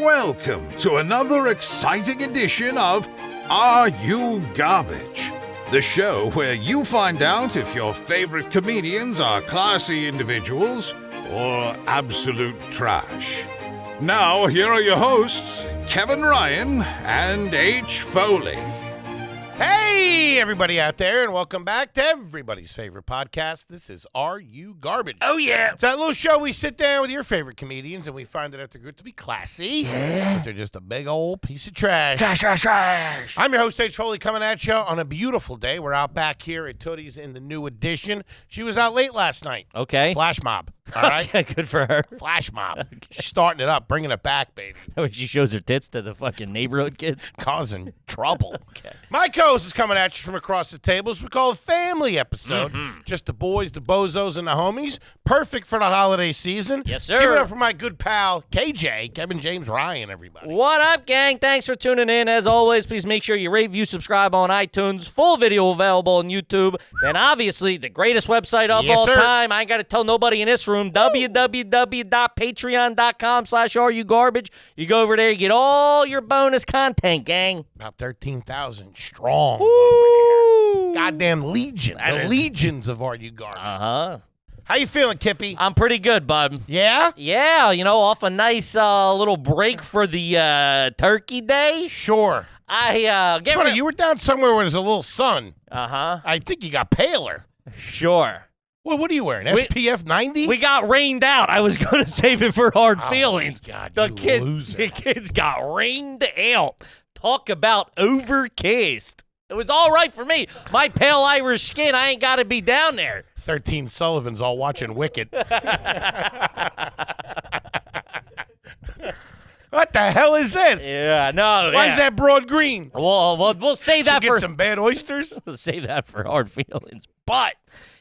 welcome to another exciting edition of Are You Garbage? The show where you find out if your favorite comedians are classy individuals or absolute trash. Now, here are your hosts, Kevin Ryan and H. Foley. Hey, everybody out there, and welcome back to everybody's favorite podcast. This is Are You Garbage? Oh, yeah. It's that little show we sit down with your favorite comedians, and we find that they're good to be classy. Yeah. But they're just a big old piece of trash. Trash, trash, trash. I'm your host, H. Foley, coming at you on a beautiful day. We're out back here at Tootie's in the new edition. She was out late last night. Okay. Flash mob. All right? Okay, good for her. Flash mob. She's starting it up, bringing it back, baby. When she shows her tits to the fucking neighborhood kids. Causing trouble. Okay. My co-host is coming at you from across the tables. We call it a family episode. Just the boys, the bozos, and the homies. Perfect for the holiday season. Yes, sir. Give it up for my good pal, KJ, Kevin James Ryan, everybody. What up, gang? Thanks for tuning in. As always, please make sure you rate, view, subscribe on iTunes. Full video available on YouTube. And obviously, the greatest website of Yes, all sir. time. I ain't got to tell nobody in this room. www.patreon.com/areyougarbage. You go over there, you get all your bonus content, gang. About 13,000 strong. Woo! Goddamn legion. That The is- legions of Are You Garbage. Uh-huh. How you feeling, Kippy? I'm pretty good, bud. Yeah? Yeah, off a nice little break for the Turkey Day. Sure. Get It's funny, you were down somewhere where there's a little sun. Uh-huh. I think you got paler. Sure. Well, what are you wearing? We- SPF 90? We got rained out. I was going to save it for hard feelings. Oh, my God, The you loser. The kids got rained out. Talk about overcast. It was all right for me. My pale Irish skin, I ain't got to be down there. 13 Sullivans all watching Wicked. What the hell is this? Yeah, no. Why is that broad green? Well, we'll save Did that you for get some bad oysters? we'll save that for hard feelings. But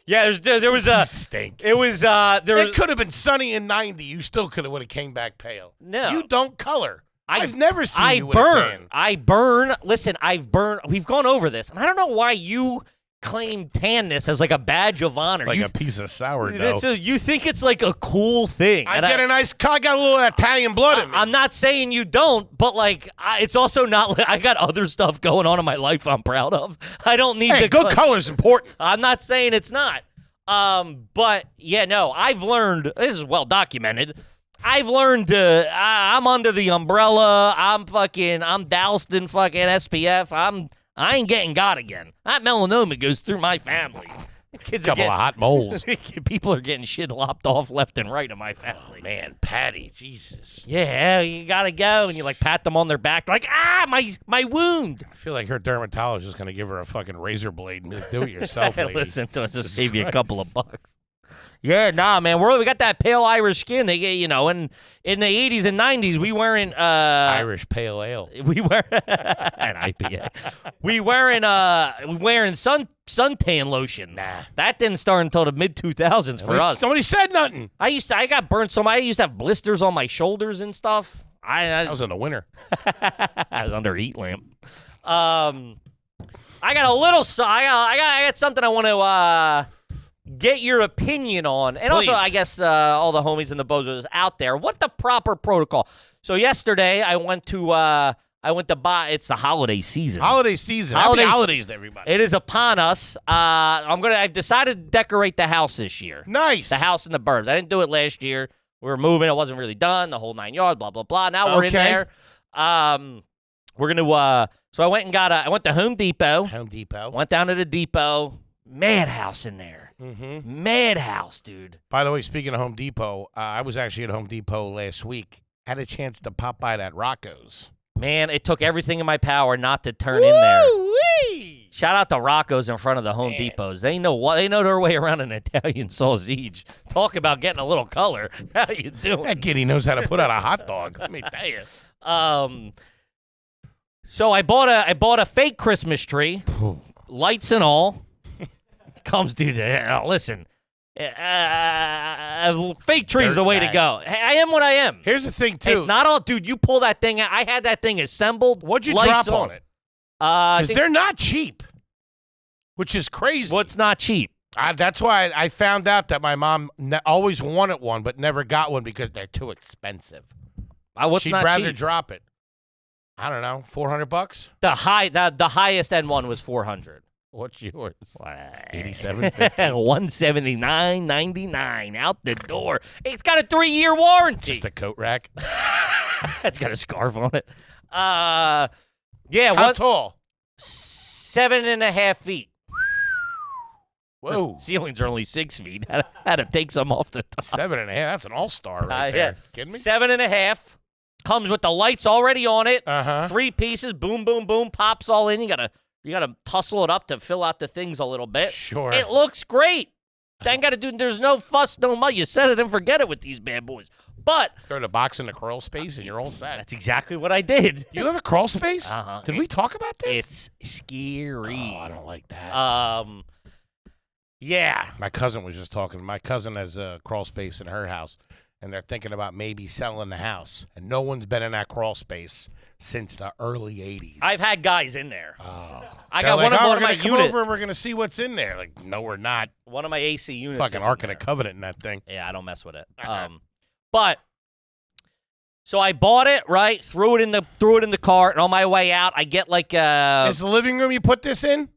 yeah, there was a You stink. it was there was It could have been sunny in 90. You still could have would have came back pale. No. You don't color. I've never seen I you with a tan. I burn. Listen, I've burned. We've gone over this, and I don't know why you claim tanness as like a badge of honor. Like you, a piece of sourdough. you think it's like a cool thing. I and get a nice. I got a little Italian blood in me. I'm not saying you don't, but like, it's also not. I got other stuff going on in my life I'm proud of. I don't need Hey, to. good color's important. I'm not saying it's not. But yeah, no, I've learned. This is well documented. I've learned I'm under the umbrella. I'm doused in fucking SPF. I ain't getting got again. That melanoma goes through my family. Kids Couple of hot moles. People are getting shit lopped off left and right in my family. Man, Patty, Jesus. Yeah, you gotta go, and you like pat them on their back, like my wound. I feel like her dermatologist is going to give her a fucking razor blade and do it yourself, lady. Listen to us, just save you a couple of bucks. Yeah, nah, man. We got that pale Irish skin. They get, in the 80s and 90s, we weren't Irish pale ale. we were an IPA. We wearing suntan lotion. Nah, that didn't start until the mid 2000s for us. Somebody said nothing. I got burnt so I used to have blisters on my shoulders and stuff. That was in the winter. I was under a heat lamp. I got a little. I got something I want to get your opinion on, and Please. also I guess all the homies and the bozos out there. What the proper protocol? So yesterday I went to buy. It's the holiday season. Holiday season. Holidays- Happy holidays to everybody. It is upon us. I've decided to decorate the house this year. Nice. The house in the burbs. I didn't do it last year. We were moving. It wasn't really done. The whole 9 yards. Blah blah blah. Now we're in Okay. there. We're gonna. So I went and I went to Home Depot. Home Depot. Went down to the depot. Madhouse in there. Mm-hmm. Madhouse, dude. By the way, speaking of Home Depot, I was actually at Home Depot last week. Had a chance to pop by that Rocco's. Man, it took everything in my power not to turn in there. Woo-wee! Shout out to Rocco's in front of the Home Man. Depots. They know their way around an Italian sausage. Talk about getting a little color. How you doing? That kid, he knows how to put out a hot dog. Let me tell you. So I bought a fake Christmas tree, lights and all. Comes, dude. Listen, fake tree is the way to go. Hey, I am what I am. Here's the thing, too. It's not all, dude. You pull that thing out. I had that thing assembled. What'd you lights drop on it? I Because think- they're not cheap, which is crazy. What's not cheap? That's why I found out that my mom always wanted one but never got one because they're too expensive. What's She'd not rather cheap? drop it. I don't know, $400. The highest end one was 400. What's yours? $87.50. $179.99 out the door. It's got a 3-year warranty. Just a coat rack. It's got a scarf on it. Yeah. How tall? 7.5 feet. Whoa. Ceilings are only 6 feet. Had to take some off the top. 7.5. That's an all-star right there. Yeah. Kidding me? 7.5. Comes with the lights already on it. 3 pieces. Boom, boom, boom. Pops all in. You gotta tussle it up to fill out the things a little bit. Sure. It looks great. Ain't gotta do. There's no fuss, no mud. You set it and forget it with these bad boys. But throw the box in the crawl space and you're all set. that's exactly what I did. You have a crawl space? Uh-huh. Did we talk about this? It's scary. Oh, I don't like that. Yeah. My cousin was just talking. My cousin has a crawl space in her house, and they're thinking about maybe selling the house. And no one's been in that crawl space since the early 80s. I've had guys in there. Oh. I They're got like, one of we're my gonna come units. over and we're going to see what's in there. Like, no, we're not. One of my AC units. Fucking is Ark in of the there. Covenant in that thing. Yeah, I don't mess with it. But so I bought it, right? Threw it in the cart, and on my way out, I get like Is the living room you put this in?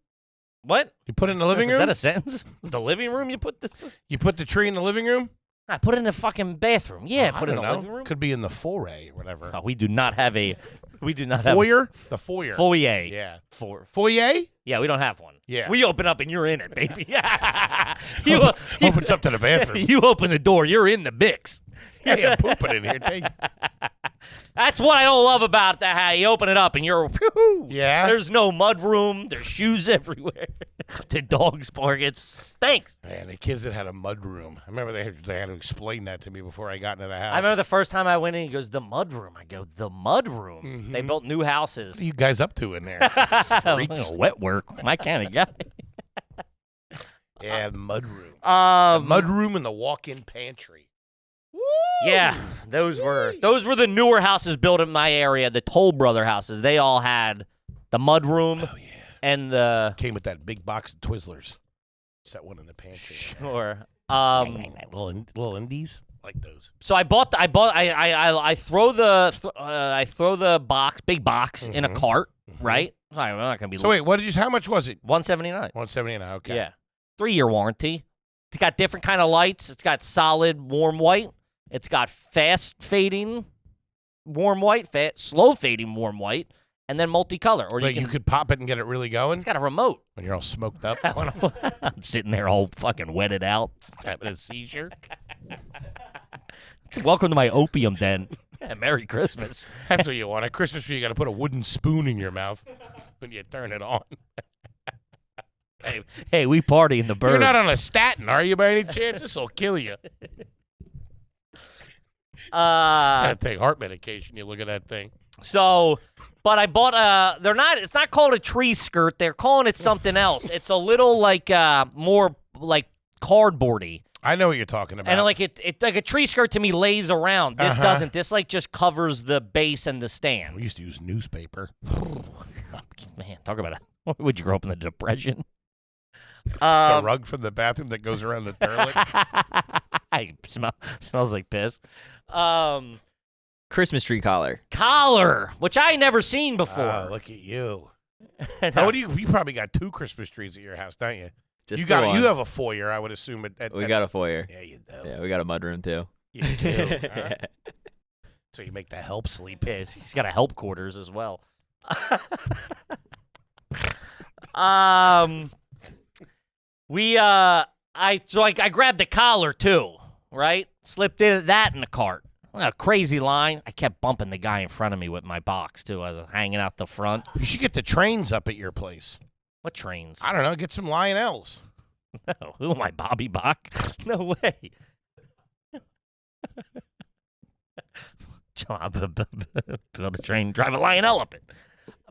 what? You put it in the living Is room? that a sentence? Is the living room you put this in? You put the tree in the living room? I put it in the fucking bathroom. Yeah, I put it in don't the know. living room. Could be in the foyer or whatever. Oh, we do not have a Foyer? The foyer. foyer. Yeah. Foyer? Foyer? Yeah, we don't have one. Yeah. We open up and you're in it, baby. Opens up to the bathroom. You open the door, you're in the mix. Hey, I'm pooping in here. Take. That's what I don't love about that. How you open it up and you're, whew, Yeah? There's no mud room. There's shoes everywhere. The dogs bark. It stinks. Man, the kids that had a mud room. I remember they had to explain that to me before I got into the house. I remember the first time I went in, he goes, the mud room. I go, the mud room? Mm-hmm. They built new houses. What are you guys up to in there? Freaks. Wet work. My kind of guy. Yeah, the mud room. The mud room and the walk-in pantry. Yeah, those were the newer houses built in my area. The Toll Brother houses. They all had the mud room. Oh, yeah. And the Came with that big box of Twizzlers. Set one in the pantry. sure. Little indies like those. So I throw the big box in a cart, right? Sorry, I'm not gonna be. So wait, how much was it? $179. $179. Okay. Yeah, 3-year warranty. It's got different kind of lights. It's got solid warm white. It's got fast fading warm white, slow fading warm white, and then multicolor. Or Wait, you could pop it and get it really going It's got a remote. when you're all smoked up. I'm sitting there all fucking wetted out, having a seizure. Welcome to my opium den. Yeah, Merry Christmas. That's what you want. At Christmas tree, you got to put a wooden spoon in your mouth when you turn it on. Hey, we party in the burbs. You're not on a statin, are you, by any chance? This will kill you. Gotta take heart medication. You look at that thing. So, but I bought it's not called a tree skirt. They're calling it something else. It's a little like more like cardboardy. I know what you're talking about. And like it like a tree skirt to me lays around. This doesn't. This like just covers the base and the stand. We used to use newspaper. Man, talk about it. Would you grow up in the Depression? Just a rug from the bathroom that goes around the toilet. Smells like piss. Christmas tree collar. Collar, which I never seen before. Oh, look at you. How do you probably got 2 Christmas trees at your house, don't you? Just You the got one. you have a foyer, I would assume. We got a foyer. Yeah, you do. Yeah, we got a mudroom too. You do. Huh? So you make the help sleep. Yeah, he's got a help quarters as well. I grabbed the collar too, right? Slipped that in the cart. A crazy line. I kept bumping the guy in front of me with my box too. I was hanging out the front. You should get the trains up at your place. What trains? I don't know. Get some Lionels. No, who am I, Bobby Bach? No way. Build a train, drive a Lionel up it.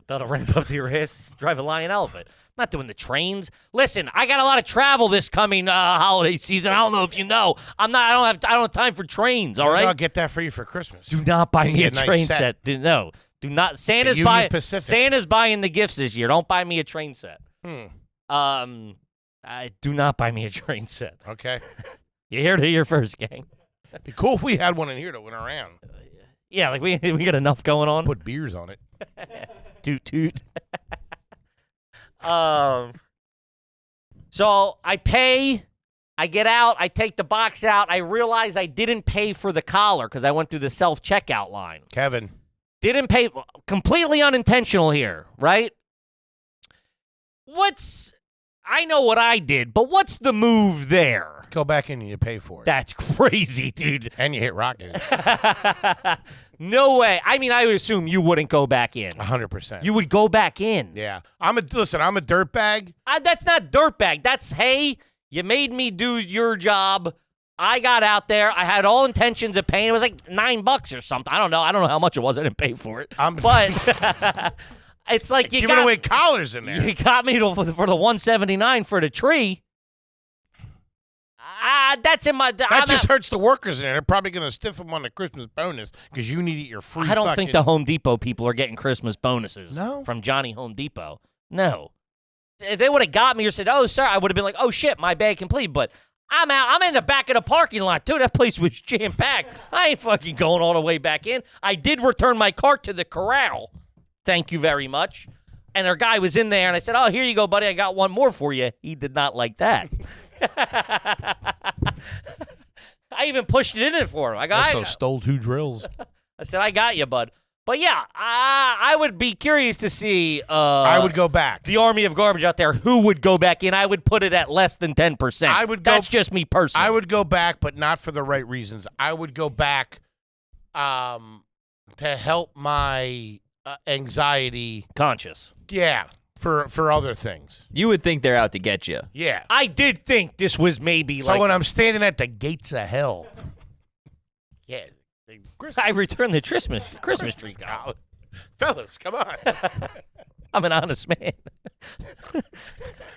Build a ramp up to your ass, drive a Lionel up it. I'm not doing the trains. Listen, I got a lot of travel this coming holiday season. I don't know if you know. I don't have time for trains. All right. I'll get that for you for Christmas. Do not buy me a Nice train set. set. Do not. Santa's Union Pacific. Santa's buying the gifts this year. Don't buy me a train set. Do not buy me a train set. Okay. You heard it here first, gang. Be cool if we had one in here that went around. Yeah, like we got enough going on. Put beers on it. Toot toot. So I pay. I get out. I take the box out. I realize I didn't pay for the collar because I went through the self-checkout line. Kevin. Didn't pay. Completely unintentional here, right? I know what I did, but what's the move there? Go back in and you pay for it. That's crazy, dude. And you hit rocket. No way. I mean, I would assume you wouldn't go back in. 100%. You would go back in. Yeah. I'm a dirtbag. That's not dirtbag. That's, hey, you made me do your job. I got out there. I had all intentions of paying. It was like $9 or something. I don't know. I don't know how much it was. I didn't pay for it. But it's like you giving away collars in there. You got me for the $179 for the tree. That's in my. That just hurts the workers in there. They're probably going to stiff them on the Christmas bonus because you need your free. I don't think the Home Depot people are getting Christmas bonuses. No? From Johnny Home Depot. No. If they would have got me or said, "Oh, sir," I would have been like, "Oh shit, my bag complete." But I'm out. I'm in the back of the parking lot too. That place was jam packed. I ain't fucking going all the way back in. I did return my cart to the corral. Thank you very much. And their guy was in there, and I said, "Oh, here you go, buddy. I got one more for you." He did not like that. I even pushed it in there for him. Also stole 2 drills. I said, "I got you, bud." But yeah, I would be curious to see. I would go back. The army of garbage out there. Who would go back in? I would put it at less than 10%. I would. That's just me personally. I would go back, but not for the right reasons. I would go back, to help my anxiety. Conscious. Yeah, for other things. You would think they're out to get you. Yeah. I did think this was maybe So when I'm standing at the gates of hell. Yeah. I returned the Christmas tree. Fellas, come on. I'm an honest man.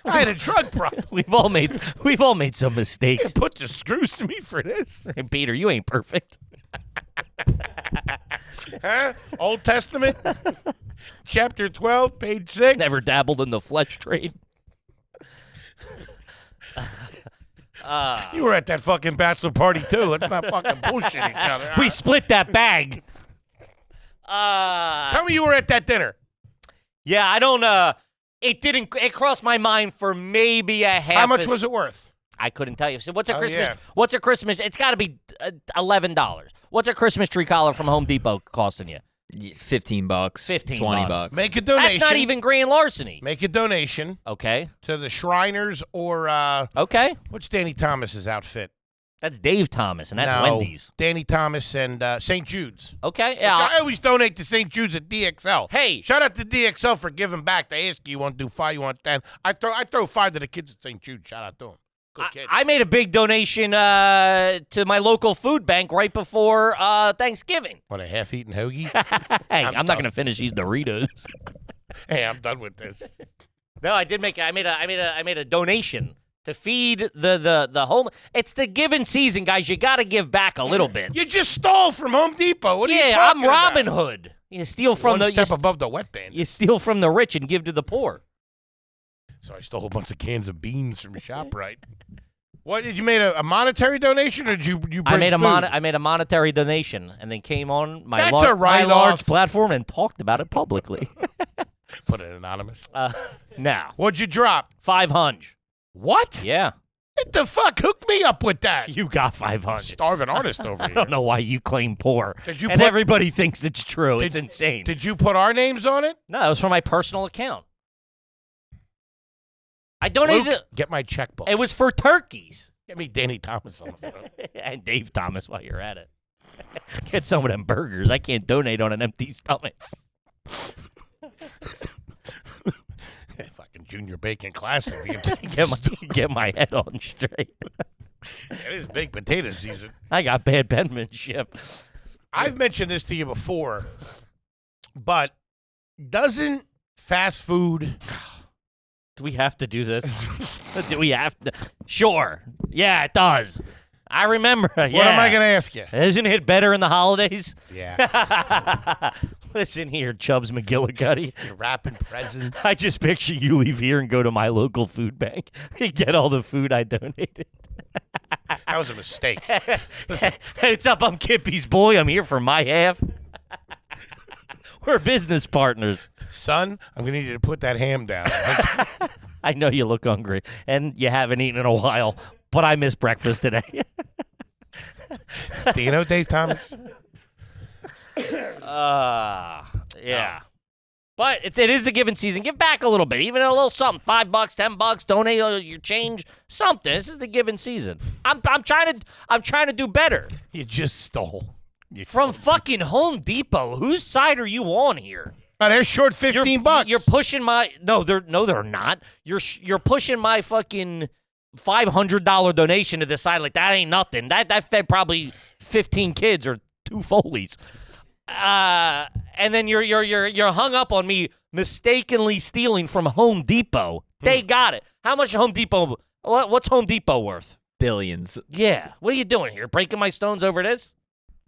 I had a drug problem. We've all made some mistakes. Put the screws to me for this. Hey, Peter, you ain't perfect. Huh? Old Testament, chapter 12, page 6. Never dabbled in the flesh trade. You were at that fucking bachelor party too. Let's not fucking bullshit each other. Huh? We split that bag. Tell me you were at that dinner. Yeah, I don't. It crossed my mind for maybe a half. How much was it worth? I couldn't tell you. So what's a Christmas? Yeah. What's a Christmas? It's got to be $11. What's a Christmas tree collar from Home Depot costing you? $15. $15. $20. Make a donation. That's not even grand larceny. Make a donation Okay. to the Shriners or Okay. what's Danny Thomas's outfit? That's Dave Thomas, and that's No, Wendy's. Danny Thomas and St. Jude's. Okay. Which Yeah. I always donate to St. Jude's at DXL. Hey. Shout out to DXL for giving back. They ask you want to do 5, you want 10. I throw 5 to the kids at St. Jude. Shout out to them. Good kids. I made a big donation to my local food bank right before Thanksgiving. What, a half-eaten hoagie? Hey, I'm not gonna finish these Doritos. Hey, I'm done with this. No, I did make. I made a donation to feed the home. It's the giving season, guys. You got to give back a little bit. You just stole from Home Depot. What are you Yeah, talking I'm Robin about? Hood. You steal from One the step above the wet band. you steal from the rich and give to the poor. So I stole a bunch of cans of beans from ShopRite. What did you make a monetary donation or did you bring I made food? I made a monetary donation and then came on my, That's a my large write-off. platform and talked about it publicly. Put it anonymous. Now What'd you drop? 500. What? Yeah, What the fuck? Hook me up with that. you got 500. Starving artist over I here. don't know why you claim poor. Did you and put- everybody thinks it's true. It's insane. Did you put our names on it? No, it was from my personal account. I donated Luke, get my checkbook. it. Was for turkeys. Get me Danny Thomas on the phone. And Dave Thomas while you're at it. Get some of them burgers. I can't donate on an empty stomach. Fucking Junior Bacon Classic. Get my head on straight. It is baked potato season. I got bad penmanship. I've mentioned this to you before, but doesn't fast food... Do we have to do this? Do we have to? Sure. Yeah, it does. I remember. Yeah. What am I going to ask you? Isn't it better in the holidays? Yeah. Listen here, Chubbs McGillicuddy. You're wrapping presents. I just picture you leave here and go to my local food bank and get all the food I donated. That was a mistake. Listen, Hey, what's up? I'm Kippy's boy. I'm here for my half. We're business partners. Son, I'm going to need you to put that ham down. I know you look hungry, and you haven't eaten in a while, but I missed breakfast today. Do you know Dave Thomas? Yeah. But it is the giving season. Give back a little bit, even a little something. $5, $10. Donate your change. Something. This is the giving season. I'm trying to do better. You just stole. From fucking Home Depot. Whose side are you on here? Oh, they're short $15. You're pushing my they're not. You're pushing my fucking $500 donation to the side like that ain't nothing. That fed probably 15 kids or 2 Foleys. And then you're hung up on me mistakenly stealing from Home Depot. They got it. How much Home Depot? What's Home Depot worth? Billions. Yeah. What are you doing here? Breaking my stones over this?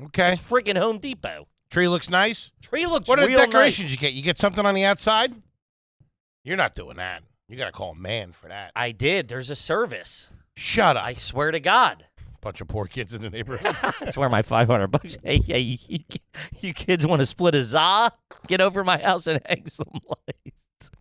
Okay. It's freaking Home Depot. Tree looks nice. Tree looks What are the real decorations nice. you get? You get something on the outside? You're not doing that. You got to call a man for that. I did. There's a service. Shut up. I swear to God. Bunch of poor kids in the neighborhood. That's where my $500. Hey, you kids want to split a za? Get over my house and hang some lights.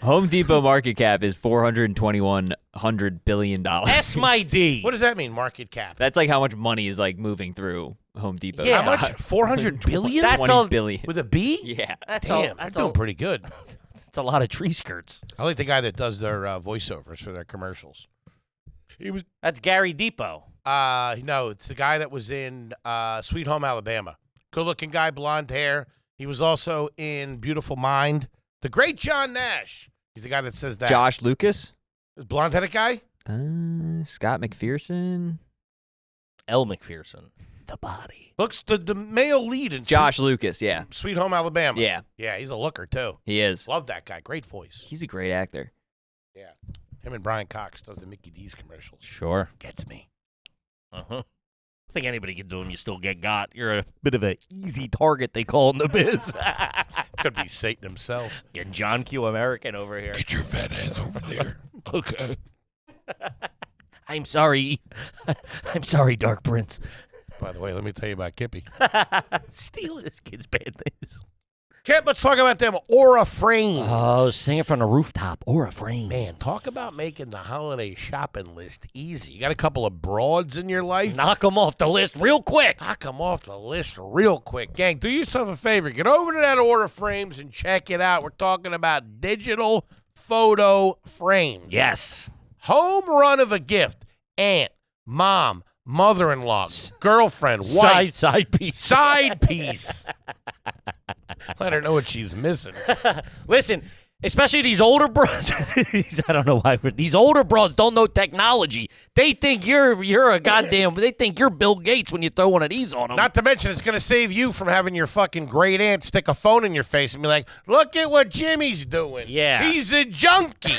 Home Depot market cap is $421 billion. S my D. What does that mean, market cap? That's like how much money is like moving through Home Depot. Yeah. How much? 400 billion? That's 20 all- billion. With a B? Yeah. That's Damn, that's they're doing pretty good. That's a lot of tree skirts. I like the guy that does their voiceovers for their commercials. That's Gary Depot. No, it's the guy that was in Sweet Home Alabama. Good-looking guy, blonde hair. He was also in Beautiful Mind. The great John Nash. He's the guy that says that. Josh Lucas. Blonde-headed guy? Scott McPherson. L. McPherson. The body. Looks the male lead in Josh Lucas, yeah. Sweet Home Alabama. Yeah, Yeah, he's a looker, too. he is. Love that guy. Great voice. He's a great actor. Yeah. Him and Brian Cox does the Mickey D's commercials. Sure. Gets me. Uh-huh. I think anybody can do them. You still get got. You're a bit of an easy target, they call in the biz. Could be Satan himself. Getting John Q. American over here. Get your fat ass over there. Okay. I'm sorry. I'm sorry, Dark Prince. By the way, let me tell you about Kippy. Stealing this kid's bad things. Kip, let's talk about them Aura frames. Oh, sing it from the rooftop. Or a frame. Man, talk about making the holiday shopping list easy. You got a couple of broads in your life? Knock them off the list real quick. Knock them off the list real quick. Gang, do yourself a favor. Get over to that Aura Frames and check it out. We're talking about digital photo frames. Yes. Home run of a gift. Aunt, mom, mother-in-law, girlfriend, wife, Side piece. side piece. Let her know what she's missing. Listen, especially these older bros. I don't know why, but these older bros don't know technology. They think you're a goddamn. They think you're Bill Gates when you throw one of these on them. Not to mention, it's going to save you from having your fucking great aunt stick a phone in your face and be like, look at what Jimmy's doing. Yeah. He's a junkie.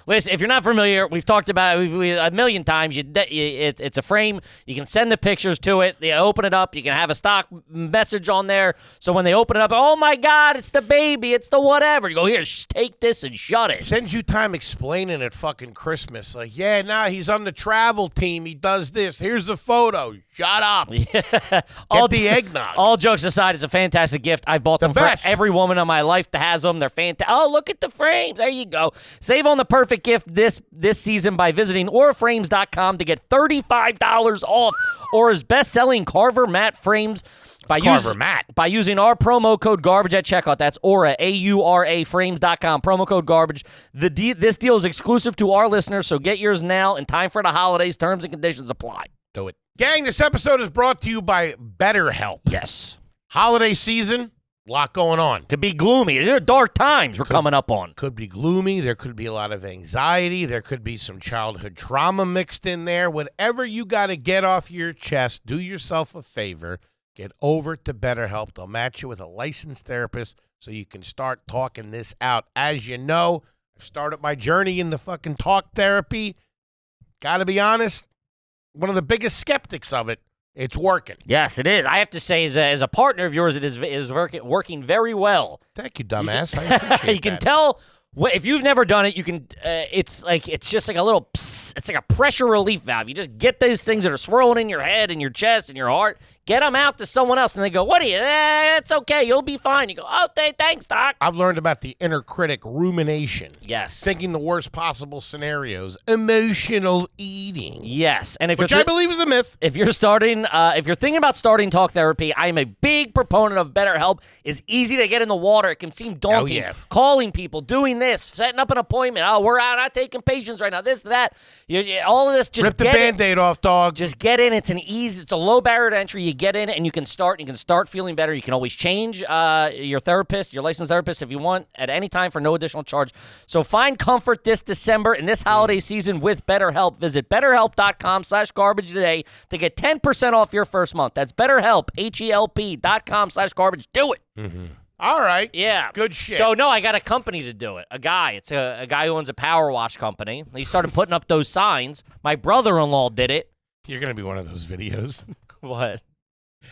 Listen, if you're not familiar, we've talked about it a million times. It's a frame. You can send the pictures to it. They open it up. You can have a stock message on there. So when they open it up, oh my God, it's the baby. It's the whatever. You go, here, take this and shut it. Sends you time explaining at fucking Christmas. Like, yeah, nah, he's on the travel team. He does this. Here's the photo. Shut up. Yeah. Get the eggnog. All jokes aside, it's a fantastic gift. I bought them best. for every woman in my life that has them. They're fantastic. Oh, look at the frames. There you go. Save on the perfect gift this season by visiting auraframes.com to get $35 off Aura's best-selling Carver matte frames. By using our promo code GARBAGE at checkout. That's Aura, A-U-R-A, frames.com. Promo code GARBAGE. This deal is exclusive to our listeners, so get yours now in time for the holidays. Terms and conditions apply. Do it. Gang, this episode is brought to you by BetterHelp. Yes. Holiday season, a lot going on. Could be gloomy. These are dark times we're coming up on. Could be gloomy. There could be a lot of anxiety. There could be some childhood trauma mixed in there. Whatever you got to get off your chest, do yourself a favor. Get over to BetterHelp. They'll match you with a licensed therapist so you can start talking this out. As you know, I've started my journey in the fucking talk therapy. Got to be honest, one of the biggest skeptics of it, it's working. Yes, it is. I have to say, as a partner of yours, it is working very well. Thank you, dumbass. I appreciate You can that. tell. If you've never done it, you can. It's just like a little. Psst, it's like a pressure relief valve. You just get those things that are swirling in your head and your chest and your heart. Get them out to someone else, and they go, what are you? It's okay. You'll be fine. You go, oh, thanks, doc. I've learned about the inner critic rumination. Yes. Thinking the worst possible scenarios. Emotional eating. Yes. And Which I believe is a myth. If you're thinking about starting talk therapy, I am a big proponent of BetterHelp. It's easy to get in the water. It can seem daunting. Oh, yeah. Calling people, doing this, setting up an appointment. Oh, we're out, not taking patients right now. This, that. All of this, just Rip the Band-Aid off, dog. Just get in. It's a low barrier to entry. You get in it and you can start feeling better. You can always change your therapist, your licensed therapist if you want at any time for no additional charge. So find comfort this December and this holiday season with BetterHelp. Visit BetterHelp.com/garbage today to get 10% off your first month. That's BetterHelp, HELP.com/garbage. Do it. Mm-hmm. All right. Yeah. Good shit. So, no, I got a company to do it. A guy. It's a guy who owns a power wash company. He started putting up those signs. My brother-in-law did it. You're going to be one of those videos. What?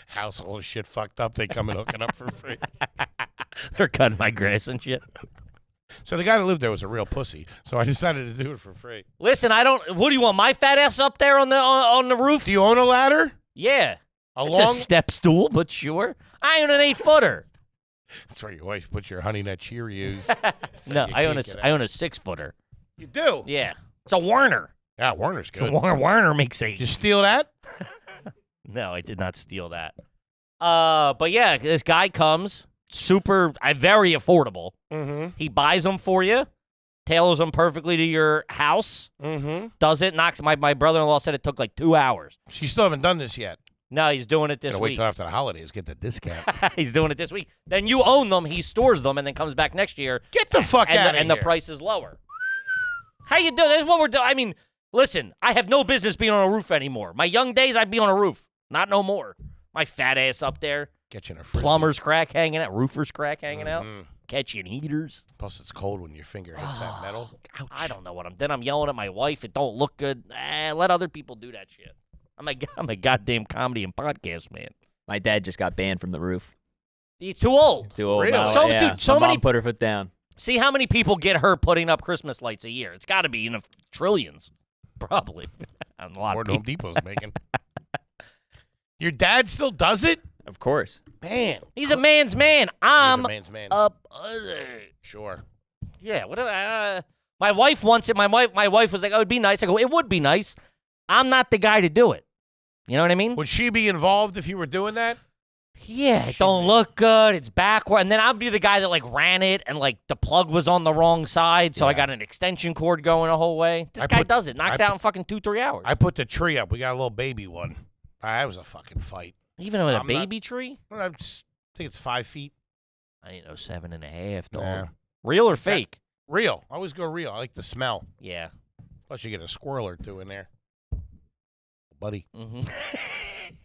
House all shit fucked up. They come and hook it up for free. They're cutting my grass and shit. So the guy that lived there was a real pussy. So I decided to do it for free. Listen, what do you want, my fat ass up there on the roof? Do you own a ladder? Yeah. It's A a step stool, but sure. I own an 8-footer. That's where your wife puts your Honey Nut Cheerios. So No, you I own can't get I out. own a 6-footer. You do? Yeah. It's a Warner. Yeah, Warner's good. Warner makes a... Did you steal that? No, I did not steal that. But yeah, this guy comes, very affordable. Mm-hmm. He buys them for you, tailors them perfectly to your house, Mm-hmm. does it, knocks... My brother-in-law said it took like 2 hours. So you still haven't done this yet? No, he's doing it this Gotta wait week. till after the holidays, get the discount. He's doing it this week. Then you own them, he stores them, and then comes back next year. Get the fuck out of here. And the price is lower. How you doing? This is what we're doing. I mean, listen, I have no business being on a roof anymore. My young days, I'd be on a roof. Not no more. My fat ass up there. Get you in a frisbee. Plumber's crack hanging out. Roofer's crack hanging out. Mhm. Catching heaters. Plus, it's cold when your finger hits that metal. Ouch. I don't know what I'm yelling at my wife. It don't look good. Let other people do that shit. I'm a goddamn comedy and podcast man. My dad just got banned from the roof. He's too old. Too old. Really? Now, So, yeah. dude, so My many- mom put her foot down. See how many people get hurt putting up Christmas lights a year? It's got to be in the trillions, probably. A lot More of than Home people. Depot's making. Your dad still does it? Of course. Man. He's a man's man. I'm He's a man's man. a Sure. yeah. What? My wife wants it. My wife was like, "Oh, it'd be nice." I go, "It would be nice." I'm not the guy to do it. You know what I mean? Would she be involved if you were doing that? Yeah, it don't look good. It's backward. And then I'd be the guy that like ran it and like the plug was on the wrong side. So I Yeah. got an extension cord going the whole way. This guy does it. Knocks it out in fucking 2-3 hours. I put the tree up. We got a little baby one. That was a fucking fight. Even with a I'm not- baby tree? I think it's 5 feet. I didn't know 7.5, dog. Nah. Real or fake? Real. I always go real. I like the smell. Yeah. Plus, you get a squirrel or two in there. Buddy. Mm-hmm.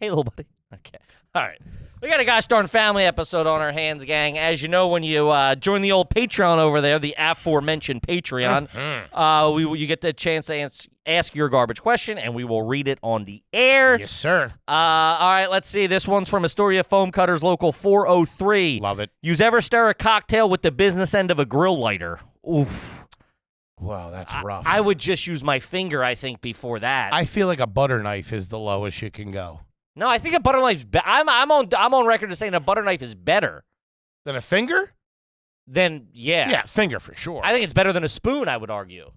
Hey, little buddy. Okay. All right. We got a Gosh Darn Family episode on our hands, gang. As you know, when you join the old Patreon over there, the aforementioned Patreon, you get the chance to ask your garbage question, and we will read it on the air. Yes, sir. All right, let's see. This one's from Astoria Foam Cutters Local 403. Love it. You've ever stir a cocktail with the business end of a grill lighter? Oof. Wow, that's rough. I would just use my finger, I think, before that. I feel like a butter knife is the lowest you can go. No, I think a butter knife's I'm on record as saying a butter knife is better Than a finger? than Yeah, finger for sure. I think it's better than a spoon. I would argue.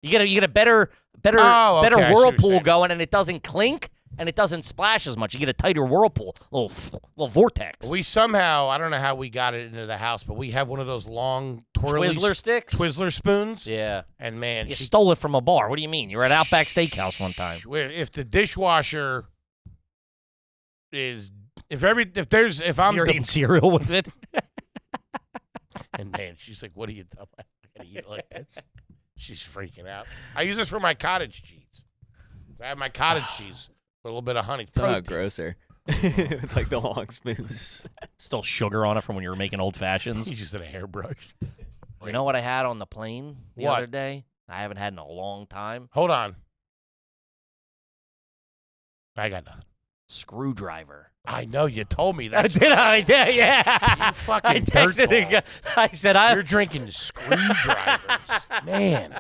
You get a better Oh, okay, I see what you're whirlpool saying. going, and it doesn't clink and it doesn't splash as much. You get a tighter whirlpool, little vortex. We somehow, I don't know how we got it into the house, but we have one of those long twirly Twizzler sticks. Twizzler spoons. Yeah, And man, you stole it from a bar. What do you mean? You were at Outback Steakhouse one time. if the dishwasher is if I'm You're the, eating cereal with it. and man, she's like, "What are you doing? I gotta eat like this." She's freaking out. I use this for my cottage cheese. I have my cottage cheese with a little bit of honey. Somehow Protein. grosser. Like the long spoons. Still sugar on it from when you were making old fashions. He's just in a hairbrush. You know what I had on the plane the What? other day? I haven't had in a long time. Hold on. I got nothing. Screwdriver. I know you told me that. Did I? Yeah. You fucking I texted the dirtball. guy. I said, You're drinking screwdrivers, man.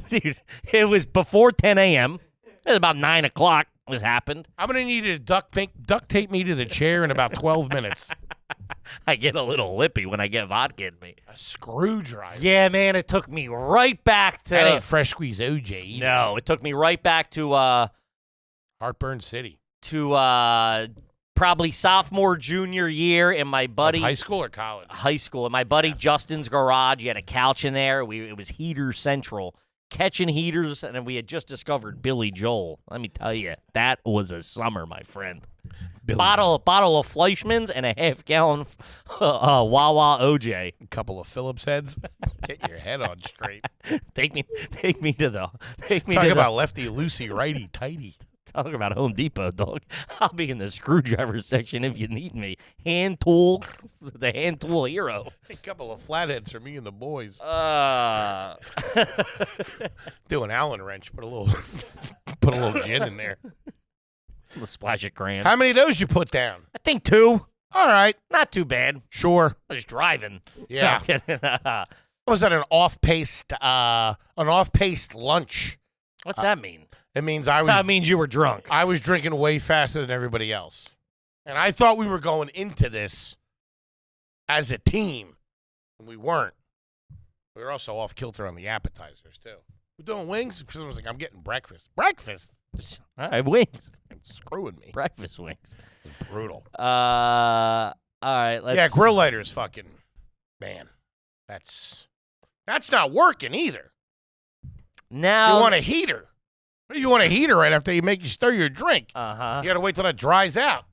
Dude, it was before 10 a.m. It was about 9 o'clock. This happened. I'm going to need you to duct tape me to the chair in about 12 minutes. I get a little lippy when I get vodka in me. A screwdriver. Yeah, man, it took me right back to... That ain't fresh squeeze OJ either. No, it took me right back to... Heartburn City. To probably sophomore, junior year in my buddy... Of high school or college? High school. In my buddy Justin's garage. He had a couch in there. It was heater central. Catching heaters, and then we had just discovered Billy Joel. Let me tell you, that was a summer, my friend. Bottle of Fleischmann's and a half-gallon Wawa OJ. A couple of Phillips heads. Get your head on straight. Take me to the. Talk about lefty loosey, righty tighty. Talk about Home Depot, dog. I'll be in the screwdriver section if you need me. Hand tool, the hand tool hero. A couple of flatheads for me and the boys. Do an Allen wrench. Put a little gin in there. A splash of crayon. How many of those you put down? I think 2. All right. Not too bad. Sure. I was driving. Yeah. Was that an off-paced lunch? What's that mean? It means That means you were drunk. I was drinking way faster than everybody else. And I thought we were going into this as a team. And we weren't. We were also off kilter on the appetizers, too. We're doing wings because I was like, I'm getting breakfast. Breakfast? All right, wings. It's screwing me. Breakfast wings. It's brutal. All right, let's... Yeah, grill lighter is fucking... Man, that's not working either. Now... You want a heater. What do you want a heater right after you stir your drink? Uh-huh. You got to wait till that dries out.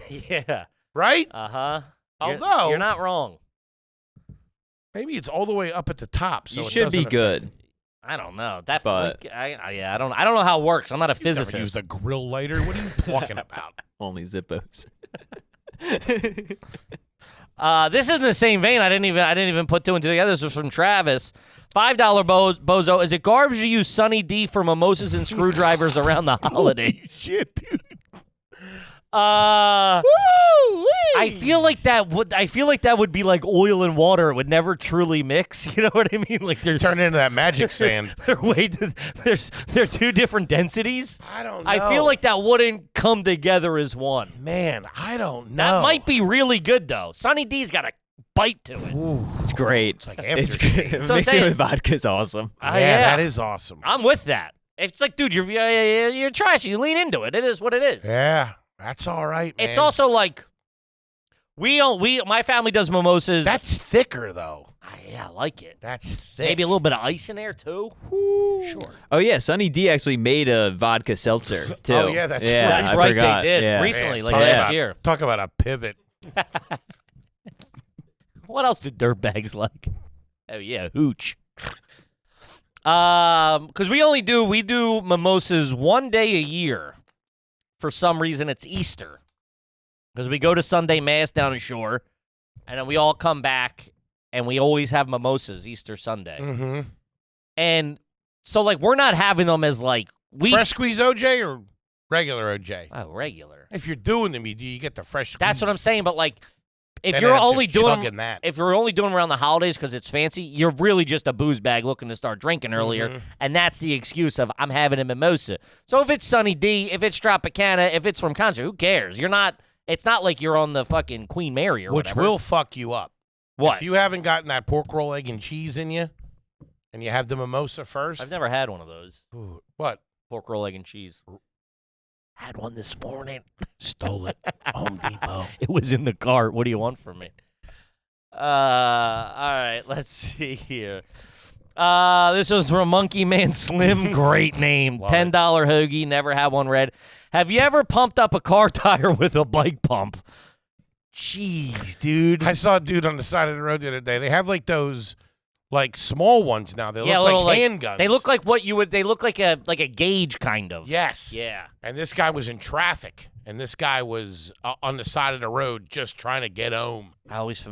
Yeah. Right? Uh-huh. Although... You're not wrong. Maybe it's all the way up at the top. So you it should be doesn't good. I don't know. I don't know how it works. I'm not a physicist. Never used a grill lighter. What are you talking about? Only Zippos. This is in the same vein. I didn't even put 2 and 2 together. This was from Travis. $5 bozo. Is it garbage to use Sunny D for mimosas and screwdrivers around the holidays? Shit, dude. I feel like that would be like oil and water. It would never truly mix. You know what I mean? Like turn into that magic sand. They're 2 different densities. I don't know. I feel like that wouldn't come together as one. Man, I don't know. That might be really good though. Sunny D's got a bite to it. Ooh. It's great. It's like It's aftershave. So mixing it with vodka is awesome. Yeah, that is awesome. I'm with that. It's like, dude, you're trashy. You lean into it. It is what it is. Yeah, that's all right, man. It's also like my family does mimosas. That's thicker though. Yeah, I like it. That's thick. Maybe a little bit of ice in there too. Sure. Oh yeah, Sunny D actually made a vodka seltzer too. Oh, yeah, that's right. That's I right. forgot. They did Yeah. recently, Man, like last year. Talk about a pivot. What else do dirtbags like? Oh yeah, hooch. Because we do mimosas 1 day a year. For some reason, it's Easter. Because we go to Sunday Mass down in Shore, and then we all come back, and we always have mimosas Easter Sunday. Mm-hmm. And so, like, we're not having them as, like, fresh squeeze OJ or regular OJ? Oh, regular. If you're doing them, you get the fresh squeeze. That's what I'm saying, but, like, if Then you're I'm only just doing chugging that. if you're only doing them around the holidays because it's fancy, you're really just a booze bag looking to start drinking earlier, and that's the excuse of I'm having a mimosa. So if it's Sunny D, if it's Tropicana, if it's from concert, who cares? You're not. It's not like you're on the fucking Queen Mary or Which whatever. will fuck you up. What? If you haven't gotten that pork roll, egg, and cheese in you, and you have the mimosa first. I've never had one of those. Ooh, what? Pork roll, egg, and cheese. Had one this morning. Stole it. Home Depot. It was in the cart. What do you want from me? All right, let's see here. This was from Monkey Man Slim. Great name. $10 hoagie. Never had one read. Have you ever pumped up a car tire with a bike pump? Jeez, dude. I saw a dude on the side of the road the other day. They have like those, like small ones now. They look little, like handguns. They look like what you would. They look like a gauge kind of. Yes. Yeah. And this guy was in traffic, and this guy was on the side of the road just trying to get home. Always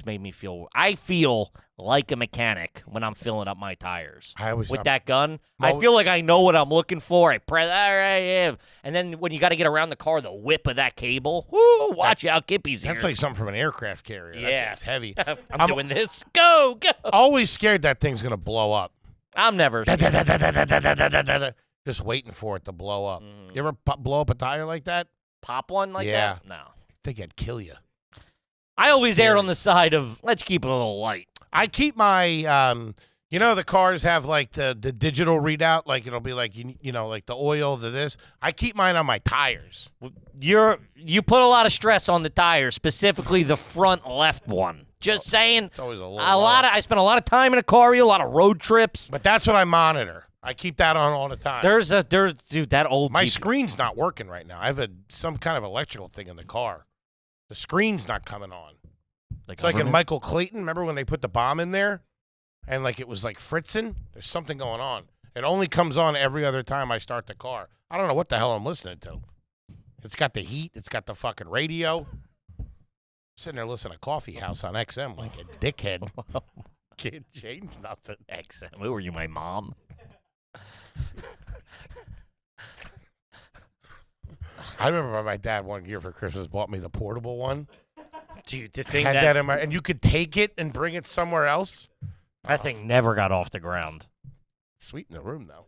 made me feel. I feel like a mechanic when I'm filling up my tires. With that gun, I feel like I know what I'm looking for. I press, all right, yeah. And then when you got to get around the car, the whip of that cable. Woo! Watch out, Kippy's here. That's like something from an aircraft carrier. Yeah, That thing's heavy. I'm doing this. Go. Always scared that thing's gonna blow up. I'm never. Because just waiting for it to blow up. You ever blow up a tire like that? Pop one like Yeah. that? No. I think I'd kill you. I always Scary. erred on the side of let's keep it a little light. I keep my, the cars have like the digital readout, like it'll be like like the oil, the this. I keep mine on my tires. You put a lot of stress on the tires, specifically the front left one. Just saying. It's always a little. I spent a lot of time in a car, a lot of road trips. But that's what I monitor. I keep that on all the time. Dude, that old My Jeep. screen's not working right now. I have some kind of electrical thing in the car. The screen's not coming on. It's like in Michael Clayton. Remember when they put the bomb in there? And like it was like fritzing? There's something going on. It only comes on every other time I start the car. I don't know what the hell I'm listening to. It's got the heat. It's got the fucking radio. I'm sitting there listening to Coffee House on XM like a dickhead. Can't change nothing. XM. Who were you, my mom? I remember my dad one year for Christmas bought me the portable one. Dude, the thing Had that in my, and you could take it and bring it somewhere else. that thing never got off the ground. Sweet in the room though.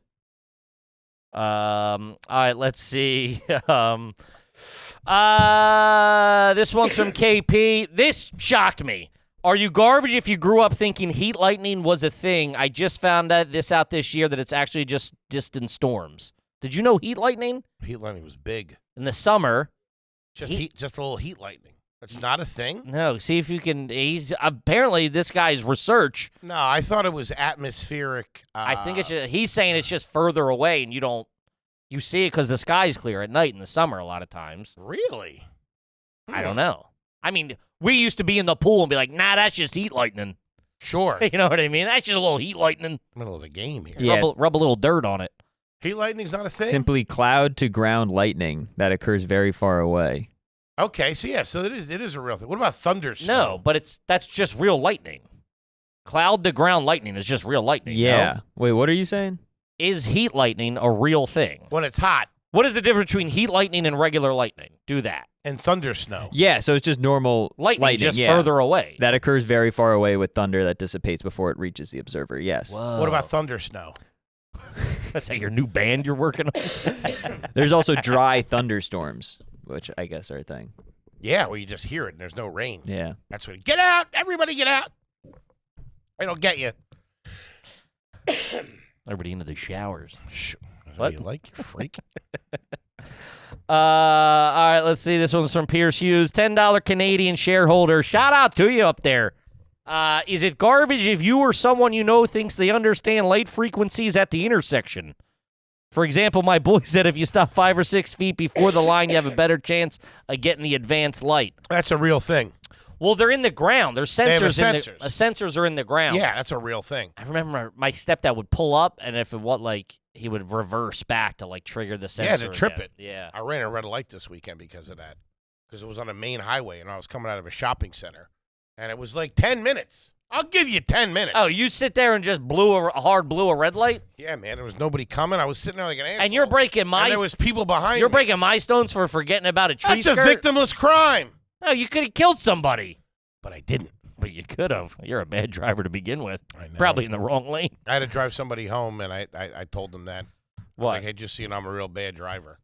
All right, let's see. This one's from KP. This shocked me. Are you garbage if you grew up thinking heat lightning was a thing? I just found this out this year that it's actually just distant storms. Did you know heat lightning? Heat lightning was big. In the summer. Just just a little heat lightning. It's not a thing? No, see if you can. Apparently this guy's research. No, I thought it was atmospheric. I think he's saying it's just further away and you see it because the sky's clear at night in the summer a lot of times. Really? I don't know. I mean, we used to be in the pool and be like, nah, that's just heat lightning. Sure. You know what I mean? That's just a little heat lightning. Middle of the game here. Yeah. Rub a little dirt on it. Heat lightning's not a thing? Simply cloud to ground lightning that occurs very far away. Okay, so it is a real thing. What about thunderstorm? No, but that's just real lightning. Cloud to ground lightning is just real lightning. Yeah. No? Wait, what are you saying? Is heat lightning a real thing? When it's hot What is the difference between heat lightning and regular lightning? Do that. and thunder snow. Yeah, so it's just normal Lightning just yeah. further away. That occurs very far away with thunder that dissipates before it reaches the observer. Yes. Whoa. What about thunder snow? That's like your new band you're working on? There's also dry thunderstorms, which I guess are a thing. Yeah, where you just hear it and there's no rain. Yeah. That's what. Get out! Everybody get out! It'll get you. Everybody into the showers. That's What? you like, you freak. All right, let's see. This one's from Pierce Hughes. $10 Canadian shareholder. Shout out to you up there. Is it garbage if you or someone you know thinks they understand light frequencies at the intersection? For example, my boy said if you stop 5 or 6 feet before the line, you have a better chance of getting the advanced light. That's a real thing. Well, they're in the ground. There's They have sensors. sensors. Sensors are in the ground. Yeah, that's a real thing. I remember my stepdad would pull up, and if it was like he would reverse back to like trigger the sensor. Yeah, to trip again. it. Yeah. I ran a red light this weekend because of that. Because it was on a main highway and I was coming out of a shopping center. And it was like 10 minutes. I'll give you 10 minutes. Oh, you sit there and just blew a red light? Yeah, man. There was nobody coming. I was sitting there like an asshole. And you're breaking my And there was people behind You're me. breaking my stones for forgetting about a tree That's a skirt? victimless crime. No, you could have killed somebody. But I didn't. But you could have. You're a bad driver to begin with. I know. Probably in the wrong lane. I had to drive somebody home, and I told them that. I was What? like, hey, just so you know, I'm a real bad driver.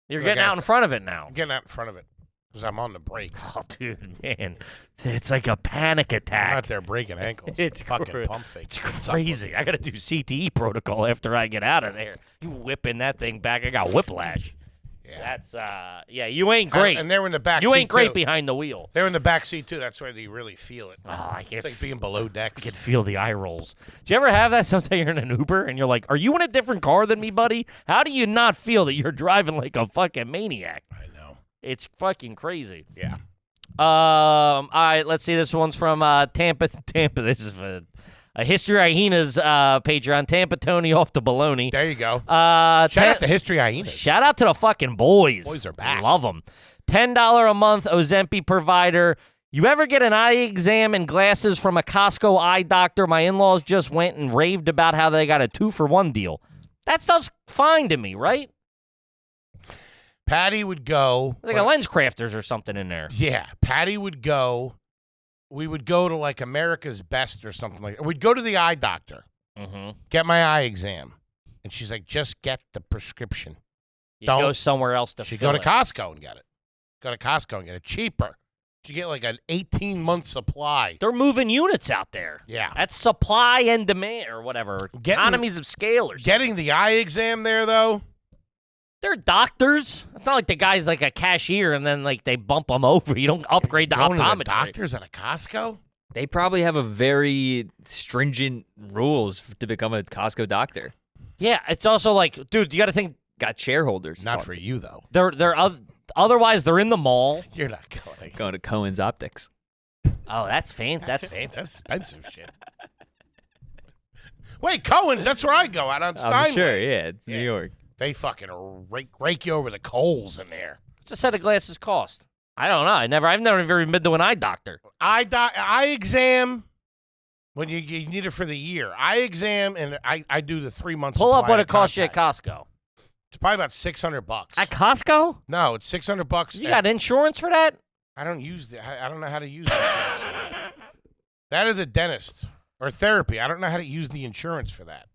You're Like getting I- out in front of it now. I'm getting out in front of it because I'm on the brakes. Oh, dude, man. It's like a panic I'm attack. out there breaking ankles. It's fucking cra- pump fake. It's What's up with crazy. I got to do CTE protocol after I get out of there. You whipping that thing back. I got whiplash. Yeah. That's, you ain't great. And they were in the back You seat, ain't great too. behind the wheel. They were in the back seat, too. That's where you really feel it. Oh, I It's like being below I decks. can feel the eye rolls. Do you ever have that? Sometimes you're in an Uber and you're like, are you in a different car than me, buddy? How do you not feel that you're driving like a fucking maniac? I know. It's fucking crazy. Yeah. All right, let's see. This one's from Tampa. This is a History Hyenas Patreon. Tampa Tony off the baloney. There you go. Shout Shout out to History Hyenas. Shout out to the fucking boys. Boys are back. Love them. $10 a month Ozempic provider. You ever get an eye exam and glasses from a Costco eye doctor? My in-laws just went and raved about how they got a 2-for-1 deal. That stuff's fine to me, right? Patty would go. There's like a Lens Crafters or something in there. Yeah. Patty would go. We would go to like America's Best or something like that. We'd go to the eye doctor, Mm-hmm. get my eye exam. And she's like, just get the prescription. You go somewhere else to She fill go to it. Costco and get it. Go to Costco and get it cheaper. You get like an 18-month supply. They're moving units out there. Yeah. That's supply and demand or whatever. Economies of scale or something. Getting the eye exam there, though. They're doctors. It's not like the guy's like a cashier and then like they bump him over. You don't upgrade to Going to the optometry. doctors at a Costco? They probably have a very stringent rules to become a Costco doctor. Yeah, it's also like, dude, you got to think Got shareholders. Not for you, though. otherwise they're in the mall. You're not Going to Cohen's Optics. Oh, that's fancy. That's fancy. That's expensive shit. Wait, Cohen's, that's where I go, out on Steinway. I'm sure, yeah. It's New York. They fucking rake you over the coals in there. What's a set of glasses cost? I don't know. I've never even been to an eye doctor. Eye exam, when you need it for the year. Eye exam, and I do the 3 months. Pull up what it costs you at Costco. It's probably about $600. At Costco? No, it's $600. You got insurance for that? I don't use I don't know how to use insurance. That or the dentist or therapy. I don't know how to use the insurance for that.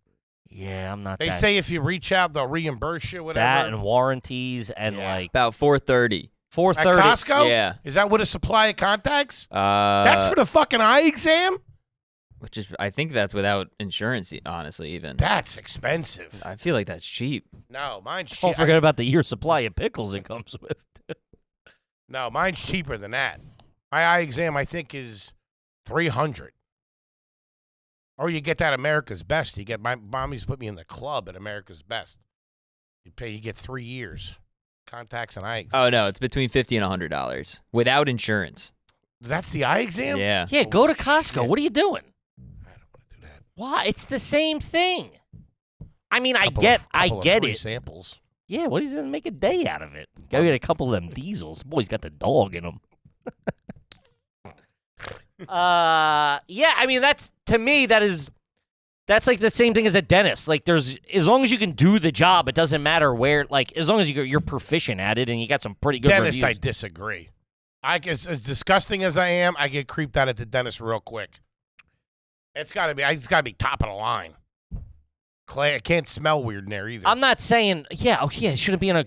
Yeah, I'm not. They say if you reach out, they'll reimburse you. Whatever. That and warranties and like About $430. At Costco. Yeah. Is that with a supply of contacts? Uh, That's for the fucking eye exam. Which is, I think that's without insurance, honestly, even. That's expensive. I feel like that's cheap. No, mine's cheap. Don't forget about the year supply of pickles it comes with. No, mine's cheaper than that. My eye exam, I think, is $300. Or you get that America's Best. You get my mommy's put me in the club at America's Best. You get 3 years, contacts and eye exam. Oh, no, it's between $50 and $100 without insurance. That's the eye exam. Yeah. Yeah, go to Holy Costco. shit. What are you doing? I don't want to do that. Why? It's the same thing. I mean, I Couple get of free it. samples. Yeah, what are you gonna make a day out of it? Go get a couple of them diesels. Boy's got the dog in them. Yeah, I mean that's to me that's like the same thing as a dentist. Like there's as long as you can do the job, it doesn't matter where. Like as long as you're proficient at it and you got some pretty good Dentist, I reviews. disagree. As disgusting as I am, I get creeped out at the dentist real quick. It's got to be top of the line. Clay, I can't smell weird in there either. I'm not saying it shouldn't be in a.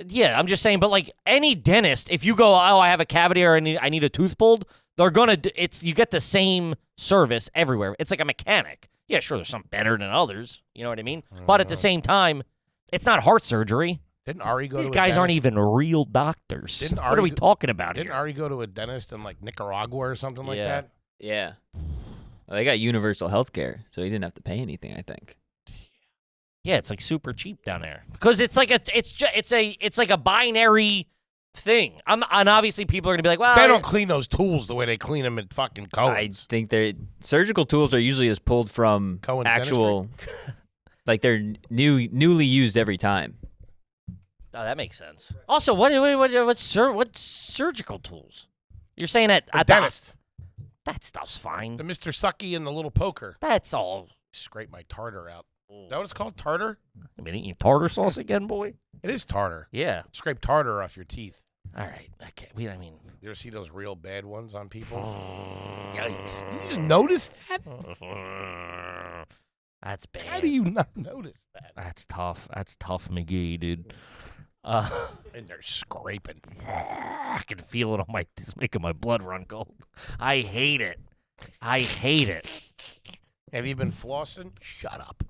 Yeah, I'm just saying, but like any dentist, if you go, I have a cavity or I need a tooth pulled, they're gonna. You get the same service everywhere. It's like a mechanic. Yeah, sure, there's some better than others. You know what I mean? But at the same time, it's not heart surgery. Didn't Ari go These to a guys aren't dentist? even real doctors. Didn't What Ari are we go- talking about Didn't here? Ari go to a dentist in like Nicaragua or something like Yeah. that? Yeah. Well, they got universal health care, so he didn't have to pay anything, I think. Yeah, it's like super cheap down there because it's like it's like a binary thing. And obviously people are gonna be like, well, They don't clean those tools the way they clean them at fucking I Cohen's. think surgical tools are usually just pulled from Cohen's actual, like they're newly used every time. Oh, that makes sense. Also, what's surgical tools? You're saying at A the dentist. that stuff's fine. The Mr. Sucky and the little poker. That's all. Scrape my tartar out. Is that what it's called? Tartar? I mean, eating tartar sauce again, boy. It is tartar. Yeah. Scrape tartar off your teeth. All right. Okay. I mean, You ever see those real bad ones on people? Yikes. You didn't notice that? that's bad. How do you not notice that? That's tough. That's tough, McGee, dude. And they're scraping. I can feel it on my. It's making my blood run cold. I hate it. I hate it. Have you been flossing? Shut up.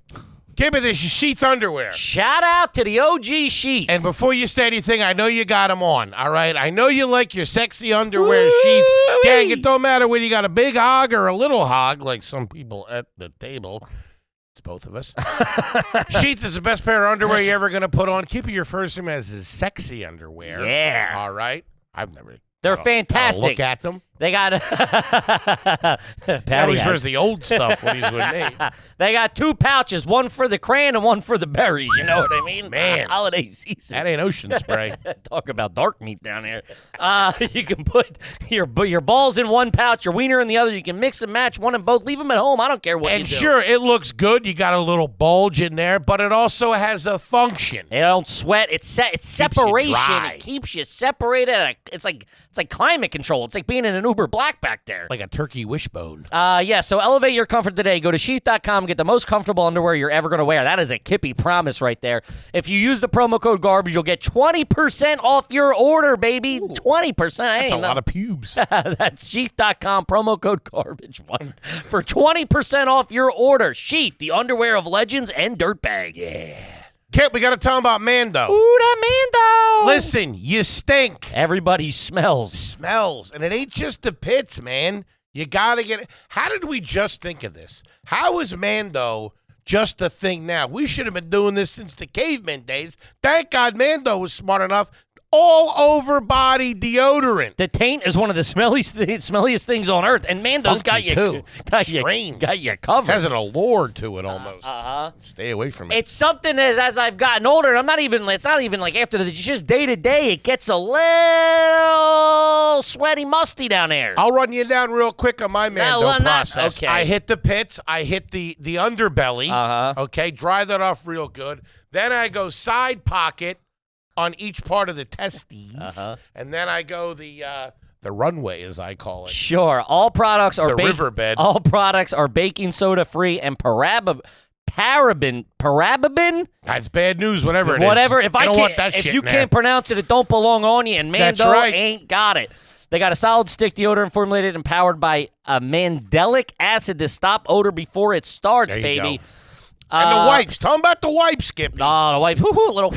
Kippy, this is Sheath underwear. Shout out to the OG Sheath. And before you say anything, I know you got them on, all right? I know you like your sexy underwear, Sheath. Gang, it don't matter whether you got a big hog or a little hog, like some people at the table. It's both of us. Sheath is the best pair of underwear you're ever going to put on. Keep your first name as his sexy underwear. Yeah. All right? I've never. They're I'll fantastic. look at them. They got. Now Patty he's has. wears the old stuff when he's with me. They got 2 pouches, one for the crayon and one for the berries. You know what I mean? Man. Holiday season. That ain't ocean spray. Talk about dark meat down here. You can put your balls in one pouch, your wiener in the other. You can mix and match one and both. Leave them at home. I don't care what you And do. sure, it looks good. You got a little bulge in there, but it also has a function. They don't sweat. It's you separation. dry. It keeps you separated. It's like climate control. It's like being in an an Uber Black back there. Like a turkey wishbone. Yeah, so elevate your comfort today. Go to Sheath.com, get the most comfortable underwear you're ever going to wear. That is a Kippy promise right there. If you use the promo code GARBAGE, you'll get 20% off your order, baby. 20%. That's a lot of pubes. That's Sheath.com, promo code GARBAGE1 for 20% off your order. Sheath, the underwear of legends and dirtbags. Yeah. Kip, we got to tell him about Mando. Ooh, that Mando. Listen, you stink. Everybody smells. Smells. And it ain't just the pits, man. You got to get it. How did we just think of this? How is Mando just a thing now? We should have been doing this since the caveman days. Thank God Mando was smart enough. All over body deodorant. The taint is one of the smelliest things on earth, and Mando's got you too. Strange. Got you covered. Has an allure to it almost. Stay away from it. It's something as I've gotten older. It's not even like after it's just day to day. It gets a little sweaty, musty down there. I'll run you down real quick on my Mando process. Okay. I hit the pits. I hit the underbelly. Okay, dry that off real good. Then I go side pocket on each part of the testes, and then I go the runway, as I call it. Sure, all products are the riverbed. All products are baking soda free and paraben. That's bad news. Whatever it is. Whatever. If I don't can't, want that if shit you in there. can't pronounce it, it don't belong on you. And Mando right. ain't got it. They got a solid stick deodorant formulated and powered by a mandelic acid to stop odor before it starts, there you baby. Go. And the wipes. Tell them about the wipes, Skippy. Oh, the wipes. Little.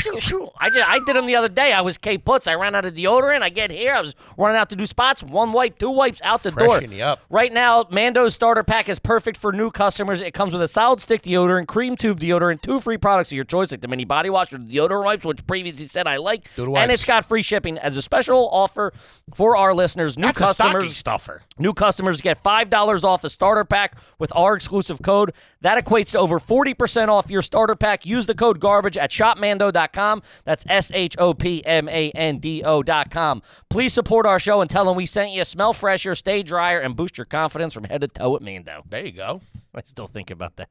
I did them the other day. I was K-Puts. I ran out of deodorant. I get here. I was running out to do spots. 1 wipe, 2 wipes out the door. Freshen you up. Right now, Mando's starter pack is perfect for new customers. It comes with a solid stick deodorant, cream tube deodorant, 2 free products of your choice, like the mini body wash or the deodorant wipes, which previously said I like. And it's got free shipping. As a special offer for our listeners, That's a stocking stuffer. New customers get $5 off a starter pack with our exclusive code. That equates to over 40% off your starter pack. Use the code GARBAGE at shopmando.com. That's SHOPMANDO.com. Please support our show and tell them we sent you. Smell fresher, stay drier, and boost your confidence from head to toe at Mando. There you go. I still think about that.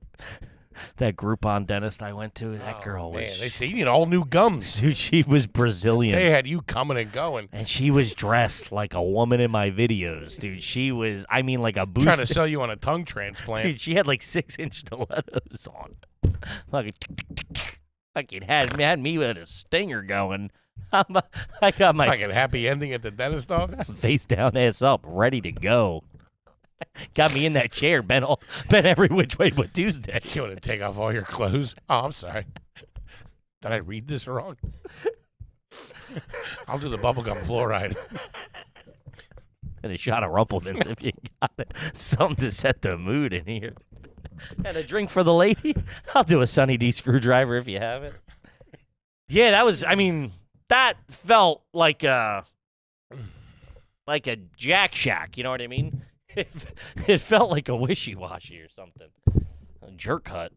That Groupon dentist I went to, that girl was... Man, they say you need all new gums. Dude, she was Brazilian. They had you coming and going. And she was dressed like a woman in my videos, dude. She was, like a boost. Trying to sell you on a tongue transplant. Dude, she had like 6-inch stilettos on. Fucking had me with a stinger going. I got my fucking happy ending at the dentist office. Face down, ass up, ready to go. Got me in that chair, bent every which way but Tuesday. You want to take off all your clothes? Oh, I'm sorry. Did I read this wrong? I'll do the bubblegum fluoride. And a shot of Rumplemans if you got it. Something to set the mood in here. And a drink for the lady. I'll do a Sunny D screwdriver if you have it. Yeah, that felt like a Jack Shack. You know what I mean? It felt like a wishy-washy or something. A jerk hut.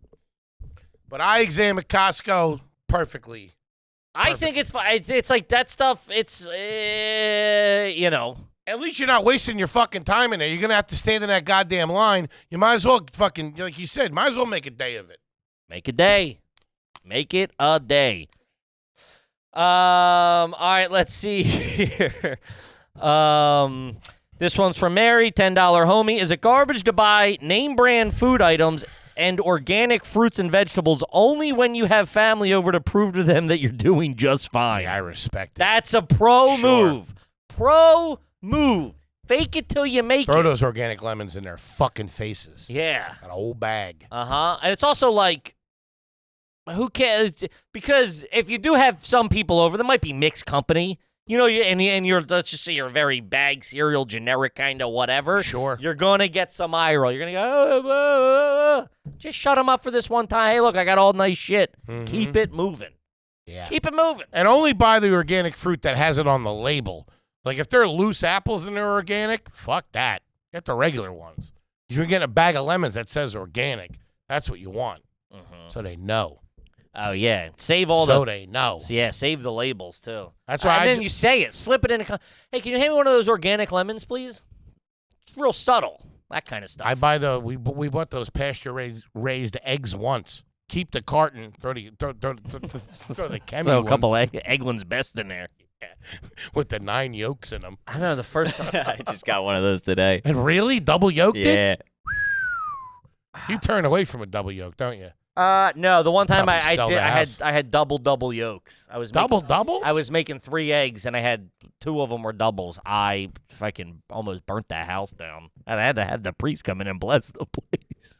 But I examined Costco perfectly. I think it's fine. It's like that stuff. It's, At least you're not wasting your fucking time in there. You're going to have to stand in that goddamn line. You might as well fucking, like you said, might as well make a day of it. Make a day. Make it a day. All right, let's see here. This one's from Mary, $10 homie. Is it garbage to buy name brand food items and organic fruits and vegetables only when you have family over to prove to them that you're doing just fine? Yeah, I respect it. That's a pro move. Pro move. Fake it till you make it. Throw those organic lemons in their fucking faces. Yeah. An old bag. And it's also like, who cares? Because if you do have some people over, there might be mixed company. And you're, let's just say you're a very bag cereal, generic kind of whatever. Sure. You're going to get some eye roll. You're going to go, just shut them up for this one time. Hey, look, I got all nice shit. Mm-hmm. Keep it moving. Yeah. Keep it moving. And only buy the organic fruit that has it on the label. Like, if they're loose apples and they're organic, fuck that. Get the regular ones. If you're getting a bag of lemons that says organic, that's what you want. Mm-hmm. So they know. Oh, yeah. Save all so they know. Yeah, save the labels, too. That's why then you say it. Slip it in a... Hey, can you hand me one of those organic lemons, please? It's real subtle. That kind of stuff. I buy we bought those pasture-raised eggs once. Keep the carton. Throw the chemical Throw a couple Eggland's Best in there. with the 9 yolks in them. I remember the first time. I just got one of those today. And really? Double yolked it? Yeah. You turn away from a double yolk, don't you? No, the one time Probably I sell did, the house. I had double yolks. I was making, Double? I was making 3 eggs, and I had 2 of them were doubles. I fucking almost burnt that house down. And I had to have the priest come in and bless the place.